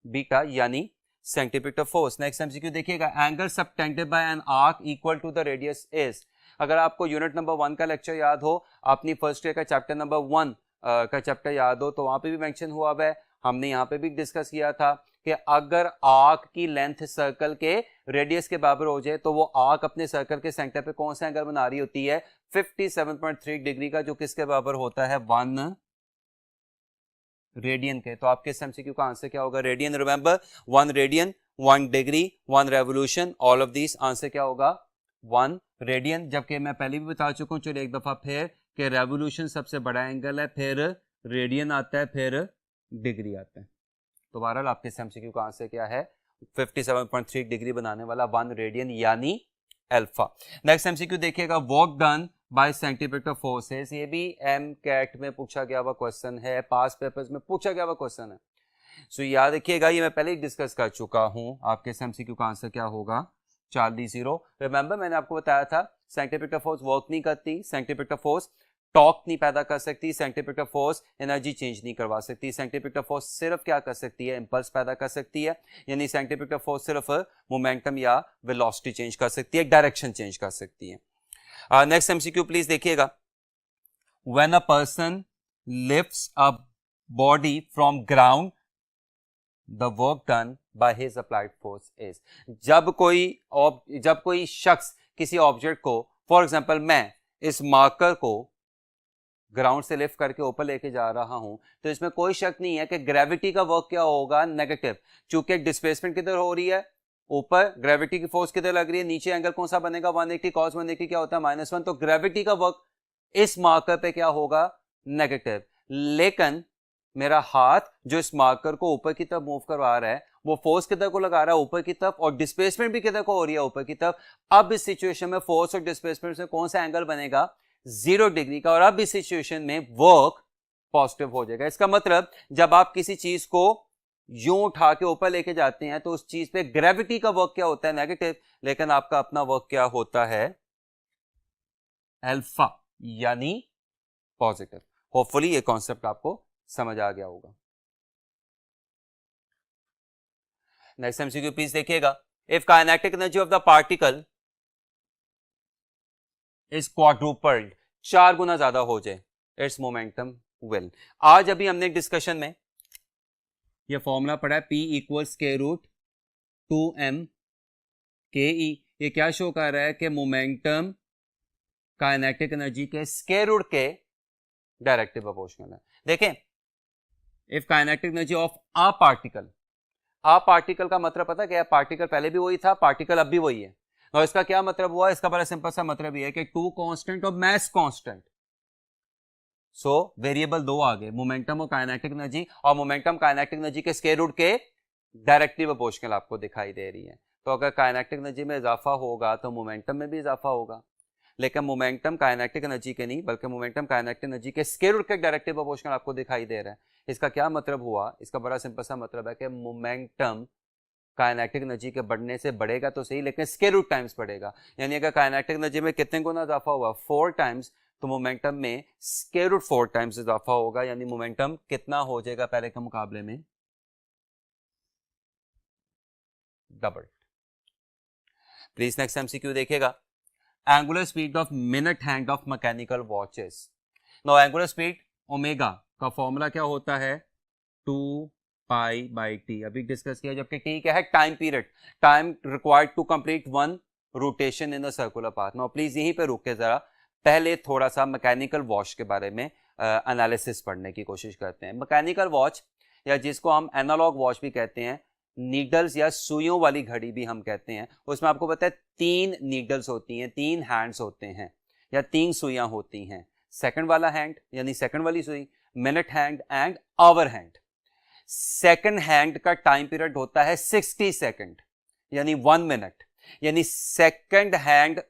बीटा, यानी सेंटीमीटर फोर्स। नेक्स्ट एमसीक्यू देखिएगा, angle subtended by an arc equal to the radius is. अगर आपको यूनिट नंबर 1 का लेक्चर याद हो, अपनी फर्स्ट ईयर का चैप्टर नंबर 1 का चैप्टर याद हो, तो वहां पे भी मेंशन हुआ है, हमने यहाँ पे भी डिस्कस किया था कि अगर आर्क की लेंथ सर्कल के रेडियस के बराबर हो जाए, तो वो आर्क अपने सर्कल के सेंटर पे कौन सा एंगल बना रही होती है, 57.3 डिग्री का, जो किसके बराबर होता है, 1 रेडियन के। तो आपके एमसीक्यू का आंसर क्या होगा, radian. Remember 1 radian 1 degree 1 revolution, all of this, answer क्या होगा 1 रेडियन। जबकि मैं पहले भी बता चुका हूं, चलिए एक दफा फिर, कि रेवोल्यूशन सबसे बड़ा एंगल है, फिर रेडियन आता है, फिर डिग्री आता है। तो बहरहाल आपके एमसीक्यू का आंसर क्या है, 57.3 डिग्री बनाने वाला 1 रेडियन, यानी अल्फा। नेक्स्ट एमसीक्यू देखिएगा, work done bye centimetre forces. ये भी एम कैट में पूछा गया हुआ क्वेश्चन है, पास पेपर्स में पूछा गया हुआ क्वेश्चन है। सो याद रखिएगा, ये मैं पहले ही डिस्कस कर चुका हूं। आपके एमसीक्यू का आंसर क्या होगा, चार्ली 0। रिमेंबर मैंने आपको बताया था सेंटीमीटर फोर्स वर्क नहीं करती, सेंटीमीटर फोर्स टॉर्क नहीं पैदा कर सकती, सेंट्रीपिटल फोर्स एनर्जी चेंज नहीं करवा सकती, सेंट्रीपिटल फोर्स सिर्फ क्या कर सकती है, इंपल्स पैदा कर सकती है, यानी सेंट्रीपिटल फोर्स सिर्फ मोमेंटम या वेलोसिटी चेंज कर सकती है, डायरेक्शन चेंज कर सकती है। नेक्स्ट एमसीक्यू प्लीज देखिएगा, when a person lifts a body from ground the work done by his applied force is, जब कोई शख्स किसी ऑब्जेक्ट को, फॉर एग्जांपल मैं इस मार्कर को ग्राउंड से लिफ्ट करके ऊपर लेके जा रहा हूं, तो इसमें कोई शक नहीं है कि ग्रेविटी का वर्क क्या होगा, नेगेटिव, चूंकि डिस्प्लेसमेंट किधर हो रही है, ऊपर, ग्रेविटी की फोर्स किधर लग रही है, नीचे एंगल कौन सा बनेगा, 180 cos 180 क्या होता है -1, तो ग्रेविटी का वर्क इस मार्कर पे क्या होगा, नेगेटिव। लेकिन मेरा हाथ जो इस मार्कर को ऊपर की तरफ मूव करवा रहा है, वो फोर्स किधर को लगा रहा है, ऊपर की तरफ, और डिस्प्लेसमेंट भी किधर को हो रही है, ऊपर की तरफ। अब इस सिचुएशन में फोर्स और डिस्प्लेसमेंट से कौन सा एंगल बनेगा, 0 डिग्री का, और अब इस सिचुएशन में वर्क पॉजिटिव हो जाएगा। इसका मतलब जब आप किसी चीज को यूं उठा के ऊपर लेके जाते हैं तो उस चीज पे ग्रेविटी का वर्क क्या होता है, नेगेटिव, लेकिन आपका अपना वर्क क्या होता है, अल्फा, यानी पॉजिटिव। होपफुली ये कॉन्सेप्ट आपको समझ आ गया होगा। नेक्स्ट एमसीक्यू प्लीज देखिएगा, if kinetic energy of the particle is quadrupled, 4 गुना ज्यादा हो जाए, इट्स मोमेंटम विल। आज अभी हमने डिस्कशन में ये फॉर्मूला पढ़ा है, P इक्वल्स के रूट 2m के ई। ये क्या शो कर रहा है कि मोमेंटम काइनेटिक एनर्जी के स्क्वायर रूट के डायरेक्टली प्रोपोर्शनल है। देखें, if kinetic energy of a particle का मतलब पता क्या है, पार्टिकल पहले भी वही था, पार्टिकल अब भी वही है, और इसका क्या मतलब हुआ, इसका बड़ा सिंपल सा मतलब ये है कि 2 कांस्टेंट और मास कांस्टेंट, सो वेरिएबल 2 आ गए, मोमेंटम और काइनेटिक एनर्जी, और मोमेंटम काइनेटिक एनर्जी के स्क्वायर रूट के डायरेक्टली प्रोपोर्शनल आपको दिखाई दे रही है। तो अगर काइनेटिक एनर्जी में इजाफा होगा तो मोमेंटम में भी इजाफा होगा, लेकिन मोमेंटम काइनेटिक एनर्जी के नहीं, बल्कि मोमेंटम काइनेटिक एनर्जी के स्क्वायर रूट के डायरेक्टली प्रोपोर्शनल आपको दिखाई दे रहा है। इसका क्या मतलब हुआ, इसका बड़ा सिंपल सा मतलब है कि मोमेंटम काइनेटिक एनर्जी के बढ़ने से बढ़ेगा तो सही, लेकिन स्क्वायर रूट टाइम्स बढ़ेगा, यानी अगर काइनेटिक एनर्जी में कितने गुना इजाफा हुआ, 4 टाइम्स, तो मोमेंटम में स्क्वायर रूट 4 टाइम्स इजाफा होगा, यानी मोमेंटम कितना हो जाएगा पहले के मुकाबले में, डबल। प्लीज नेक्स्ट एमसीक्यू देखिएगा, angular speed of minute hand of mechanical watches. Now angular speed omega का फॉर्मूला क्या होता है, 2 पाई बाई टी, अभी डिस्कस किया, जबकि टी क्या है, time period, time required to complete 1 rotation in a circular path. Now please यहीं पे रुक के जरा पहले थोड़ा सा मैकेनिकल वॉच के बारे में एनालिसिस पढ़ने की कोशिश करते हैं। मैकेनिकल वॉच, या जिसको हम एनालॉग वॉच भी कहते हैं, नीडल्स या सुइयों वाली घड़ी भी हम कहते हैं, उसमें आपको पता है 3 नीडल्स होती हैं, 3 हैंड्स होते हैं, या 3 सुइयां होती हैं, सेकंड वाला हैंड यानी सेकंड वाली सुई, minute hand and hour hand. Second hand का टाइम पीरियड होता है 60 सेकंड, यानी 1 मिनट, यानी सेकंड हैंड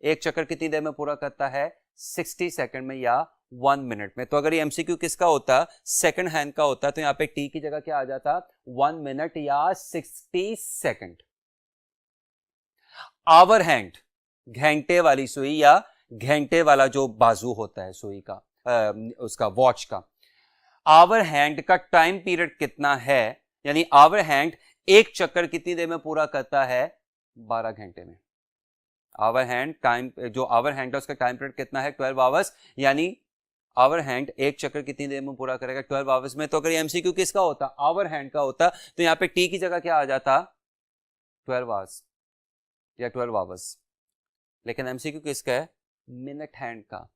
एक चक्कर कितनी देर में पूरा करता है, 60 सेकंड में या 1 मिनट में। तो अगर ये एमसीक्यू किसका होता, सेकंड हैंड का होता, तो यहां पे टी की जगह क्या आ जाता, 1 मिनट या 60 सेकंड। आवर हैंड घंटे वाली सुई या घंटे वाला जो बाजू होता है सुई का, उसका वॉच का, आवर हैंड का टाइम पीरियड कितना है, यानी आवर हैंड एक चक्कर कितनी देर में पूरा करता है, 12 घंटे में। आवर हैंड टाइम, जो आवर हैंड है उसका टाइम पीरियड कितना है, 12 आवर्स, यानी आवर हैंड एक चक्कर कितनी देर में पूरा करेगा, 12 आवर्स में। तो अगर एमसीक्यू किसका होता, आवर हैंड का होता, तो यहां पे टी की जगह क्या आ जाता, 12 आवर्स या 12 आवर्स। लेकिन एमसीक्यू किसका है, मिनट हैंड का।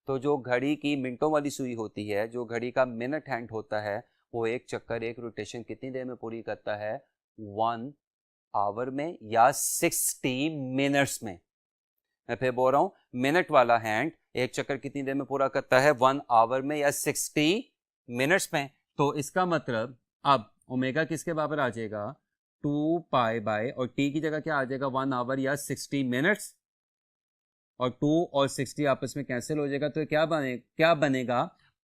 तो जो घड़ी की मिनटों वाली सुई होती है, जो घड़ी का मिनट हैंड होता है, वो एक चक्कर, एक रोटेशन कितनी देर में पूरी करता है, 1 आवर में या 60 मिनट्स में। मैं फिर बोल रहा हूं, मिनट वाला हैंड एक चक्कर कितनी देर में पूरा करता है, 1 आवर में या 60 मिनट्स में। तो इसका मतलब अब ओमेगा किसके बराबर आ जाएगा, 2 पाई बाय, और टी की जगह क्या आ जाएगा, 1 आवर या 60 मिनट्स, और 2 और 60 आपस में कैंसिल हो जाएगा, तो क्या बनेगा,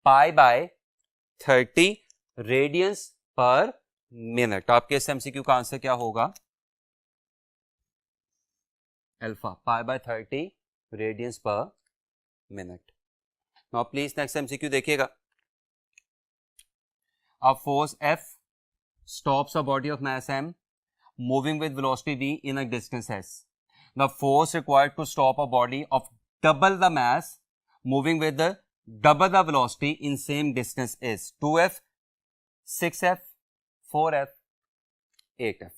पाई बाय 30 रेडियंस पर मिनट। आपके इस एमसीक्यू का आंसर क्या होगा, अल्फा, पाई बाय 30 रेडियंस पर minute. Now please next MCQ देखिएगा. A force F stops a body of mass m moving with velocity v in a distance s. The force required to stop a body of double the mass moving with the double the velocity in same distance is 2f, 6f, 4f, 8f.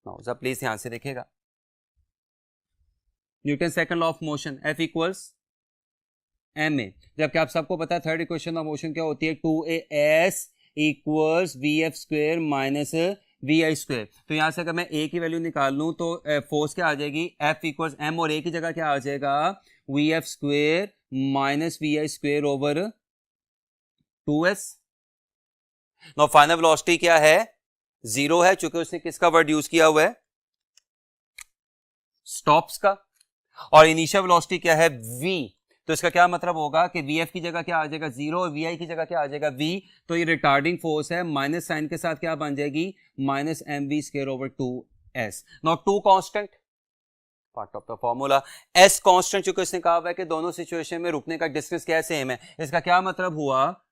Now जब please ध्यान से देखिएगा. Newton second law of motion F equals ma. जबकि आप सबको पता है third equation of motion क्या होती है, 2as equals v f square minus v i square. तो यहां से अगर मैं ए की वैल्यू निकाल लूं तो फोर्स क्या आ जाएगी, एफ इक्वल्स एम, और ए की जगह क्या आ जाएगा, v f square minus v i square over 2s. No final velocity क्या है, 0 है, चूंकि उसने किसका वर्ड यूज किया हुआ है, स्टॉप्स का. और इनिशियल वेलोसिटी क्या है, v. तो इसका क्या मतलब होगा कि vf की जगह क्या आ जाएगा 0 और vi की जगह क्या आ जाएगा v. तो ये रिटार्डिंग फोर्स है, माइनस साइन के साथ क्या बन जाएगी, minus m we square over 2s. Not 2 constant part of the formula, s constant, चूंकि इसने कहा हुआ है कि दोनों सिचुएशन में रुकने का डिस्टेंस क्या सेम है. इसका क्या मतलब हुआ,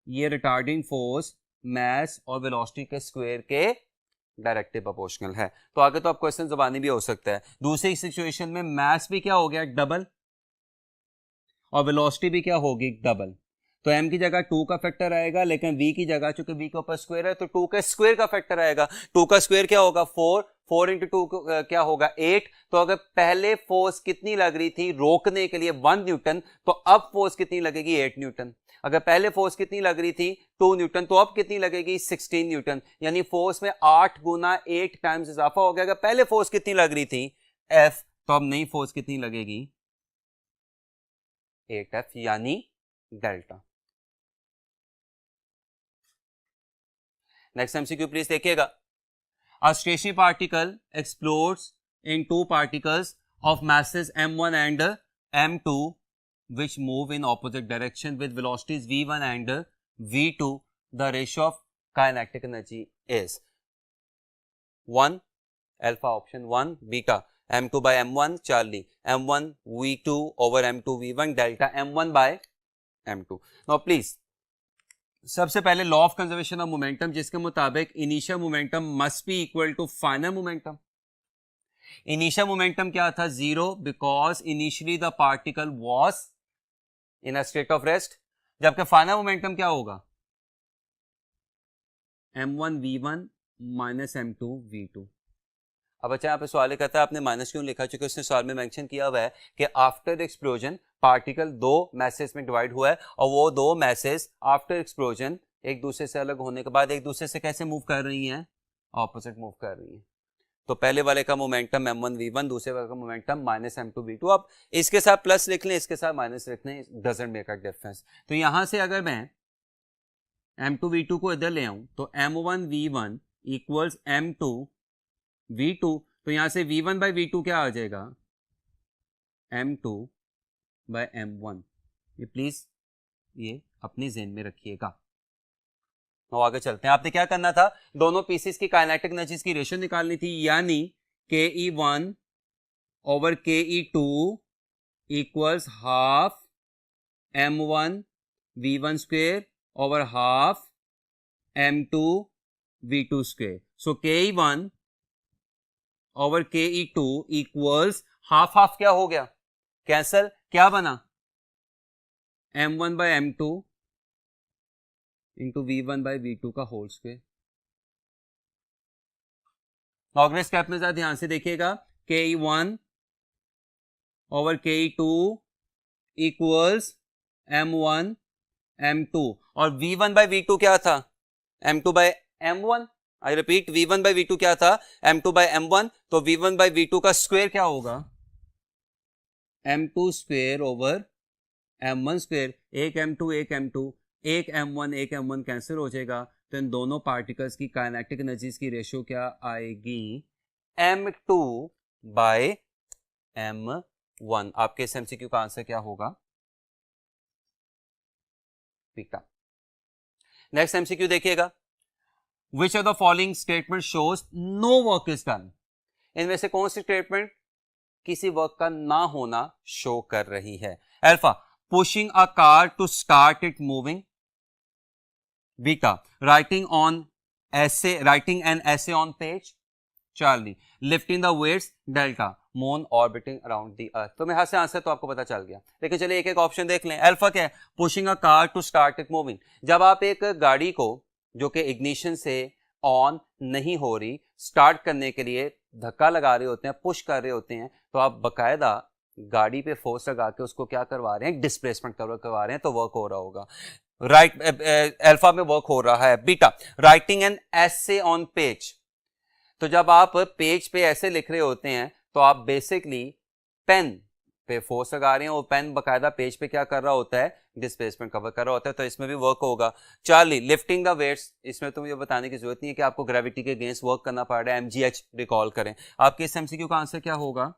ये रिटार्डिंग फोर्स मास और वेलोसिटी के स्क्वायर के डायरेक्टली प्रोपोर्शनल है. तो आगे तो आप क्वेश्चन जबानी भी हो सकता है. दूसरी सिचुएशन में मास भी क्या हो गया डबल और वेलोसिटी भी क्या होगी डबल. तो m की जगह 2 का फैक्टर आएगा, लेकिन v की जगह चूंकि v के ऊपर स्क्वायर है तो 2 के स्क्वायर का फैक्टर आएगा. 2 का स्क्वायर क्या होगा 4, 4 इंटू 2 क्या होगा 8. तो अगर पहले फोर्स कितनी लग रही थी रोकने के लिए 1 न्यूटन, तो अब फोर्स कितनी लगेगी 8 न्यूटन. अगर पहले फोर्स कितनी लग रही थी 2 न्यूटन, तो अब कितनी लगेगी 16 न्यूटन. यानी फोर्स में 8 गुना 8 टाइम्स इजाफा हो गया. अगर पहले फोर्स कितनी लग रही थी F, तो अब नई फोर्स कितनी लगेगी 8F यानी डेल्टा. नेक्स्ट एमसीक्यू प्लीज देखिएगा. A stationary particle explodes in two particles of masses m1 and m2 which move in opposite direction with velocities v1 and v2. The ratio of kinetic energy is 1 alpha option 1 beta m2 by m1 Charlie m1 v2 over m2 v1 delta m1 by m2. Now please सबसे पहले law of conservation of momentum, जिसके मुताबिक initial momentum must be equal to final momentum. Initial momentum क्या था 0 because initially the particle was in a state of rest. जबकि final momentum क्या होगा m1 v1 minus m2 v2. अब अच्छा यहाँ पे सवाल कहता है आपने माइनस क्यों लिखा, चूंकि उसने सवाल में मेंशन किया हुआ है कि आफ्टर एक्सप्लोजन पार्टिकल 2 मैसेज में डिवाइड हुआ है और वो 2 मैसेज आफ्टर एक्सप्लोजन एक दूसरे से अलग होने के बाद एक दूसरे से कैसे मूव कर रही हैं, ऑपोजिट मूव कर रही हैं. तो पहले वाले का मोमेंटम m1 v1, दूसरे वाले का मोमेंटम माइनस m2 v2. अब इसके साथ प्लस लिख लें, इसके साथ माइनस लिख लें, डजंट मेक अ डिफरेंस. तो यहां से अगर मैं m2 v2 को इधर ले आऊं तो m1 v1 equals m2 v2. तो यहां से v1 बाई v2 क्या आ जाएगा m2 बाय m1. ये प्लीज ये अपने ज़हन में रखिएगा. तो आगे चलते हैं. आपने क्या करना था, दोनों पीसेस की काइनेटिक एनर्जीज की रेशियो निकालनी थी, यानी ke1 over ke2 equals half m1 v1 square over half m2 v2 square. So ke1 over ke2 equals half half क्या हो गया कैंसल, क्या बना m1 bye m2 into v1 bye v2 का होल स्क्वायर. अगले स्टेप में जरा ध्यान से देखिएगा, ke1 over ke2 equals m1 m2 और v1 बाय v2 क्या था m2 bye m1. I repeat, v1 by v2 क्या था m2 बाई m1. तो v1 बाई v2 का स्क्वायर क्या होगा m2 square over m1 square. एक m2 एक m2, एक m1 कैंसिल हो जाएगा. तो इन दोनों पार्टिकल्स की काइनेटिक एनर्जीज की रेशियो क्या आएगी m2 बाय m1. आपके इस एमसीक्यू का आंसर क्या होगा बीटा. नेक्स्ट एमसीक्यू देखिएगा. Which of the following statement shows no work is done? इनमें से कौन सी स्टेटमेंट किसी वर्क का ना होना शो कर रही है. Alpha, pushing a car to start it moving. Beta, writing an essay on page. Charlie, lifting the weights. Delta, moon orbiting around the earth. तो मैं यहां से आंसर तो आपको पता चल गया, लेकिन चलिए एक एक ऑप्शन देख लें। अल्फा क्या है? Pushing a car to start it moving. जब आप एक गाड़ी को जो कि इग्निशन से ऑन नहीं हो रही, स्टार्ट करने के लिए धक्का लगा रहे होते हैं, पुश कर रहे होते हैं, तो आप बकायदा गाड़ी पे फोर्स लगा के उसको क्या करवा रहे हैं? डिस्प्लेसमेंट करवा रहे हैं, तो वर्क हो रहा होगा। राइट, अल्फा में वर्क हो रहा है। Beta, writing an essay on page. तो जब आप पेज पे ऐसे लिख रहे होते हैं तो आप बेसिकली पेन पे फोर्स लगा रहे हैं, वो पेन बकायदा पेज पे क्या कर रहा होता है? डिस्प्लेसमेंट कवर कर रहा होता है, तो इसमें भी वर्क होगा। Charlie, lifting the weights. इसमें तो मुझे बताने की जरूरत नहीं है कि आपको ग्रेविटी के अगेंस्ट वर्क करना पड़ रहा है, एमजीएच रिकॉल करें। आपके इस एमसीक्यू का आंसर क्या होगा?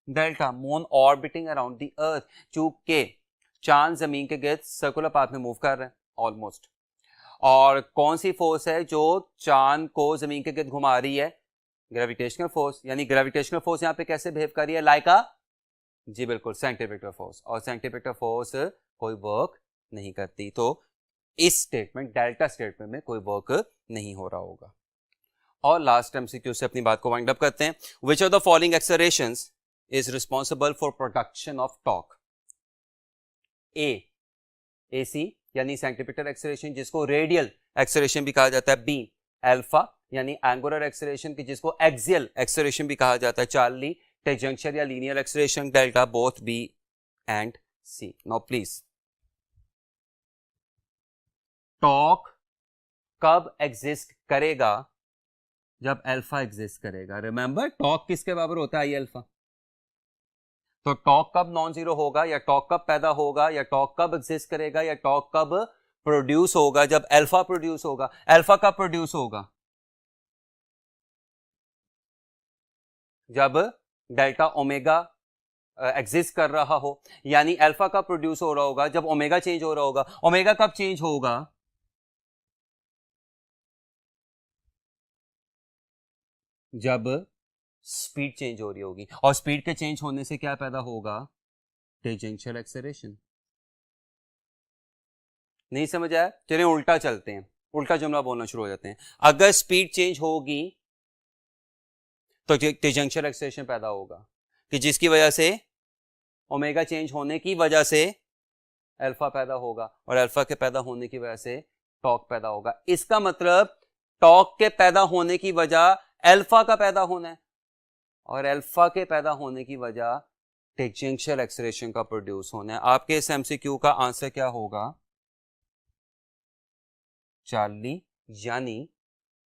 Delta, moon orbiting around the अर्थ। चूंकि चांद जमीन के गिर्द सर्कुलर पाथ में मूव कर रहे हैं ऑलमोस्ट, और कौन सी फोर्स है जो चांद को जमीन के गिर्द घुमा रही है? Gravitational force. यानी ग्रेविटेशनल फोर्स यहां पे कैसे बिहेव कर रही है? लाइक अ, जी बिल्कुल, सेंट्रीपिटल फोर्स। और सेंट्रीपिटल फोर्स कोई वर्क नहीं करती, तो इस स्टेटमेंट, डेल्टा स्टेटमेंट में कोई वर्क नहीं हो रहा होगा। और लास्ट एमसीक्यू से अपनी बात को वाइंड अप करते हैं। Which of the following accelerations is responsible for production of torque? A, a c यानी सेंट्रीपिटल एक्सेलरेशन, जिसको रेडियल एक्सेलरेशन भी कहा जाता है। बी, अल्फा यानी एंगुलर एक्सेलरेशन की, जिसको एक्सियल एक्सेलरेशन भी कहा जाता है। चार्ली, टेंजेंशियल या linear acceleration. Delta, both B and C. Now please, torque कब एग्जिस्ट करेगा? जब अल्फा एग्जिस्ट करेगा। रिमेंबर, टॉर्क किसके बराबर होता है? I alpha. तो टॉर्क कब नॉन जीरो होगा, या टॉर्क कब पैदा होगा, या टॉर्क कब एग्जिस्ट करेगा, या टॉर्क कब प्रोड्यूस होगा? जब अल्फा प्रोड्यूस होगा। अल्फा कब प्रोड्यूस होगा? जब डेल्टा ओमेगा एग्जिस्ट कर रहा हो। यानी अल्फा कब प्रोड्यूस हो रहा होगा? जब ओमेगा चेंज हो रहा होगा। ओमेगा कब चेंज होगा? जब स्पीड चेंज हो रही होगी, और स्पीड के चेंज होने से क्या पैदा होगा? Tangential acceleration. नहीं समझ आया? चलिए उल्टा चलते हैं, उल्टा जुमला बोलना शुरू हो जाते हैं। अगर स्पीड चेंज होगी तो टेंजेंशियल एक्सेलरेशन पैदा होगा, कि जिसकी वजह से ओमेगा चेंज होने की वजह से अल्फा पैदा होगा, और अल्फा के पैदा होने की वजह से टॉर्क पैदा होगा। इसका मतलब टॉर्क के पैदा होने की वजह अल्फा का पैदा होना है, और अल्फा के पैदा होने की वजह टेंजेंशियल एक्सेलरेशन का प्रोड्यूस होना है। आपके इस एमसीक्यू का आंसर क्या होगा? चार्ली, यानी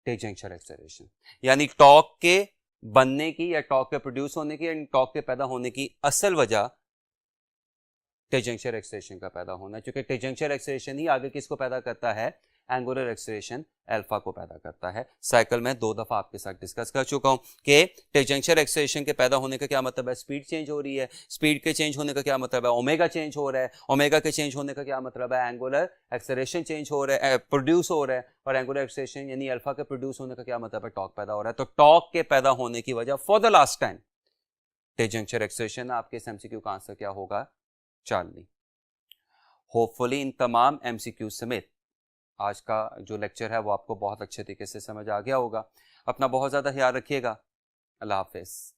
टेंजेंशियल एक्सेलरेशन। यानी टॉर्क के बनने की, या टॉर्क के प्रोड्यूस होने की, या टॉर्क के पैदा होने की असल वजह टेंजेंशियल एक्सेलरेशन का पैदा होना है, क्योंकि टेंजेंशियल एक्सेलरेशन ही आगे किसको पैदा करता है? एंगुलर एक्सेलरेशन अल्फा को पैदा करता है। साइकिल में 2 दफा आपके साथ डिस्कस कर चुका हूं कि टेंजेंशियल एक्सेलरेशन के पैदा होने का क्या मतलब है? स्पीड चेंज हो रही है। स्पीड के चेंज होने का क्या मतलब है? ओमेगा चेंज हो रहा है। ओमेगा के चेंज होने का क्या मतलब है? एंगुलर एक्सेलरेशन चेंज हो रहा है, प्रोड्यूस हो रहा है। और एंगुलर एक्सेलरेशन यानी अल्फा के प्रोड्यूस होने का क्या मतलब है? टॉर्क पैदा हो रहा है। तो टॉर्क के पैदा होने की वजह for the last time tangential acceleration. आपके एमसीक्यू का आंसर क्या होगा? चार्ली। होपफुली इन तमाम एमसीक्यू समेत आज का जो लेक्चर है वो आपको बहुत अच्छे तरीके से समझ आ गया होगा। अपना बहुत ज़्यादा ख्याल रखिएगा। अल्लाह हाफिज़।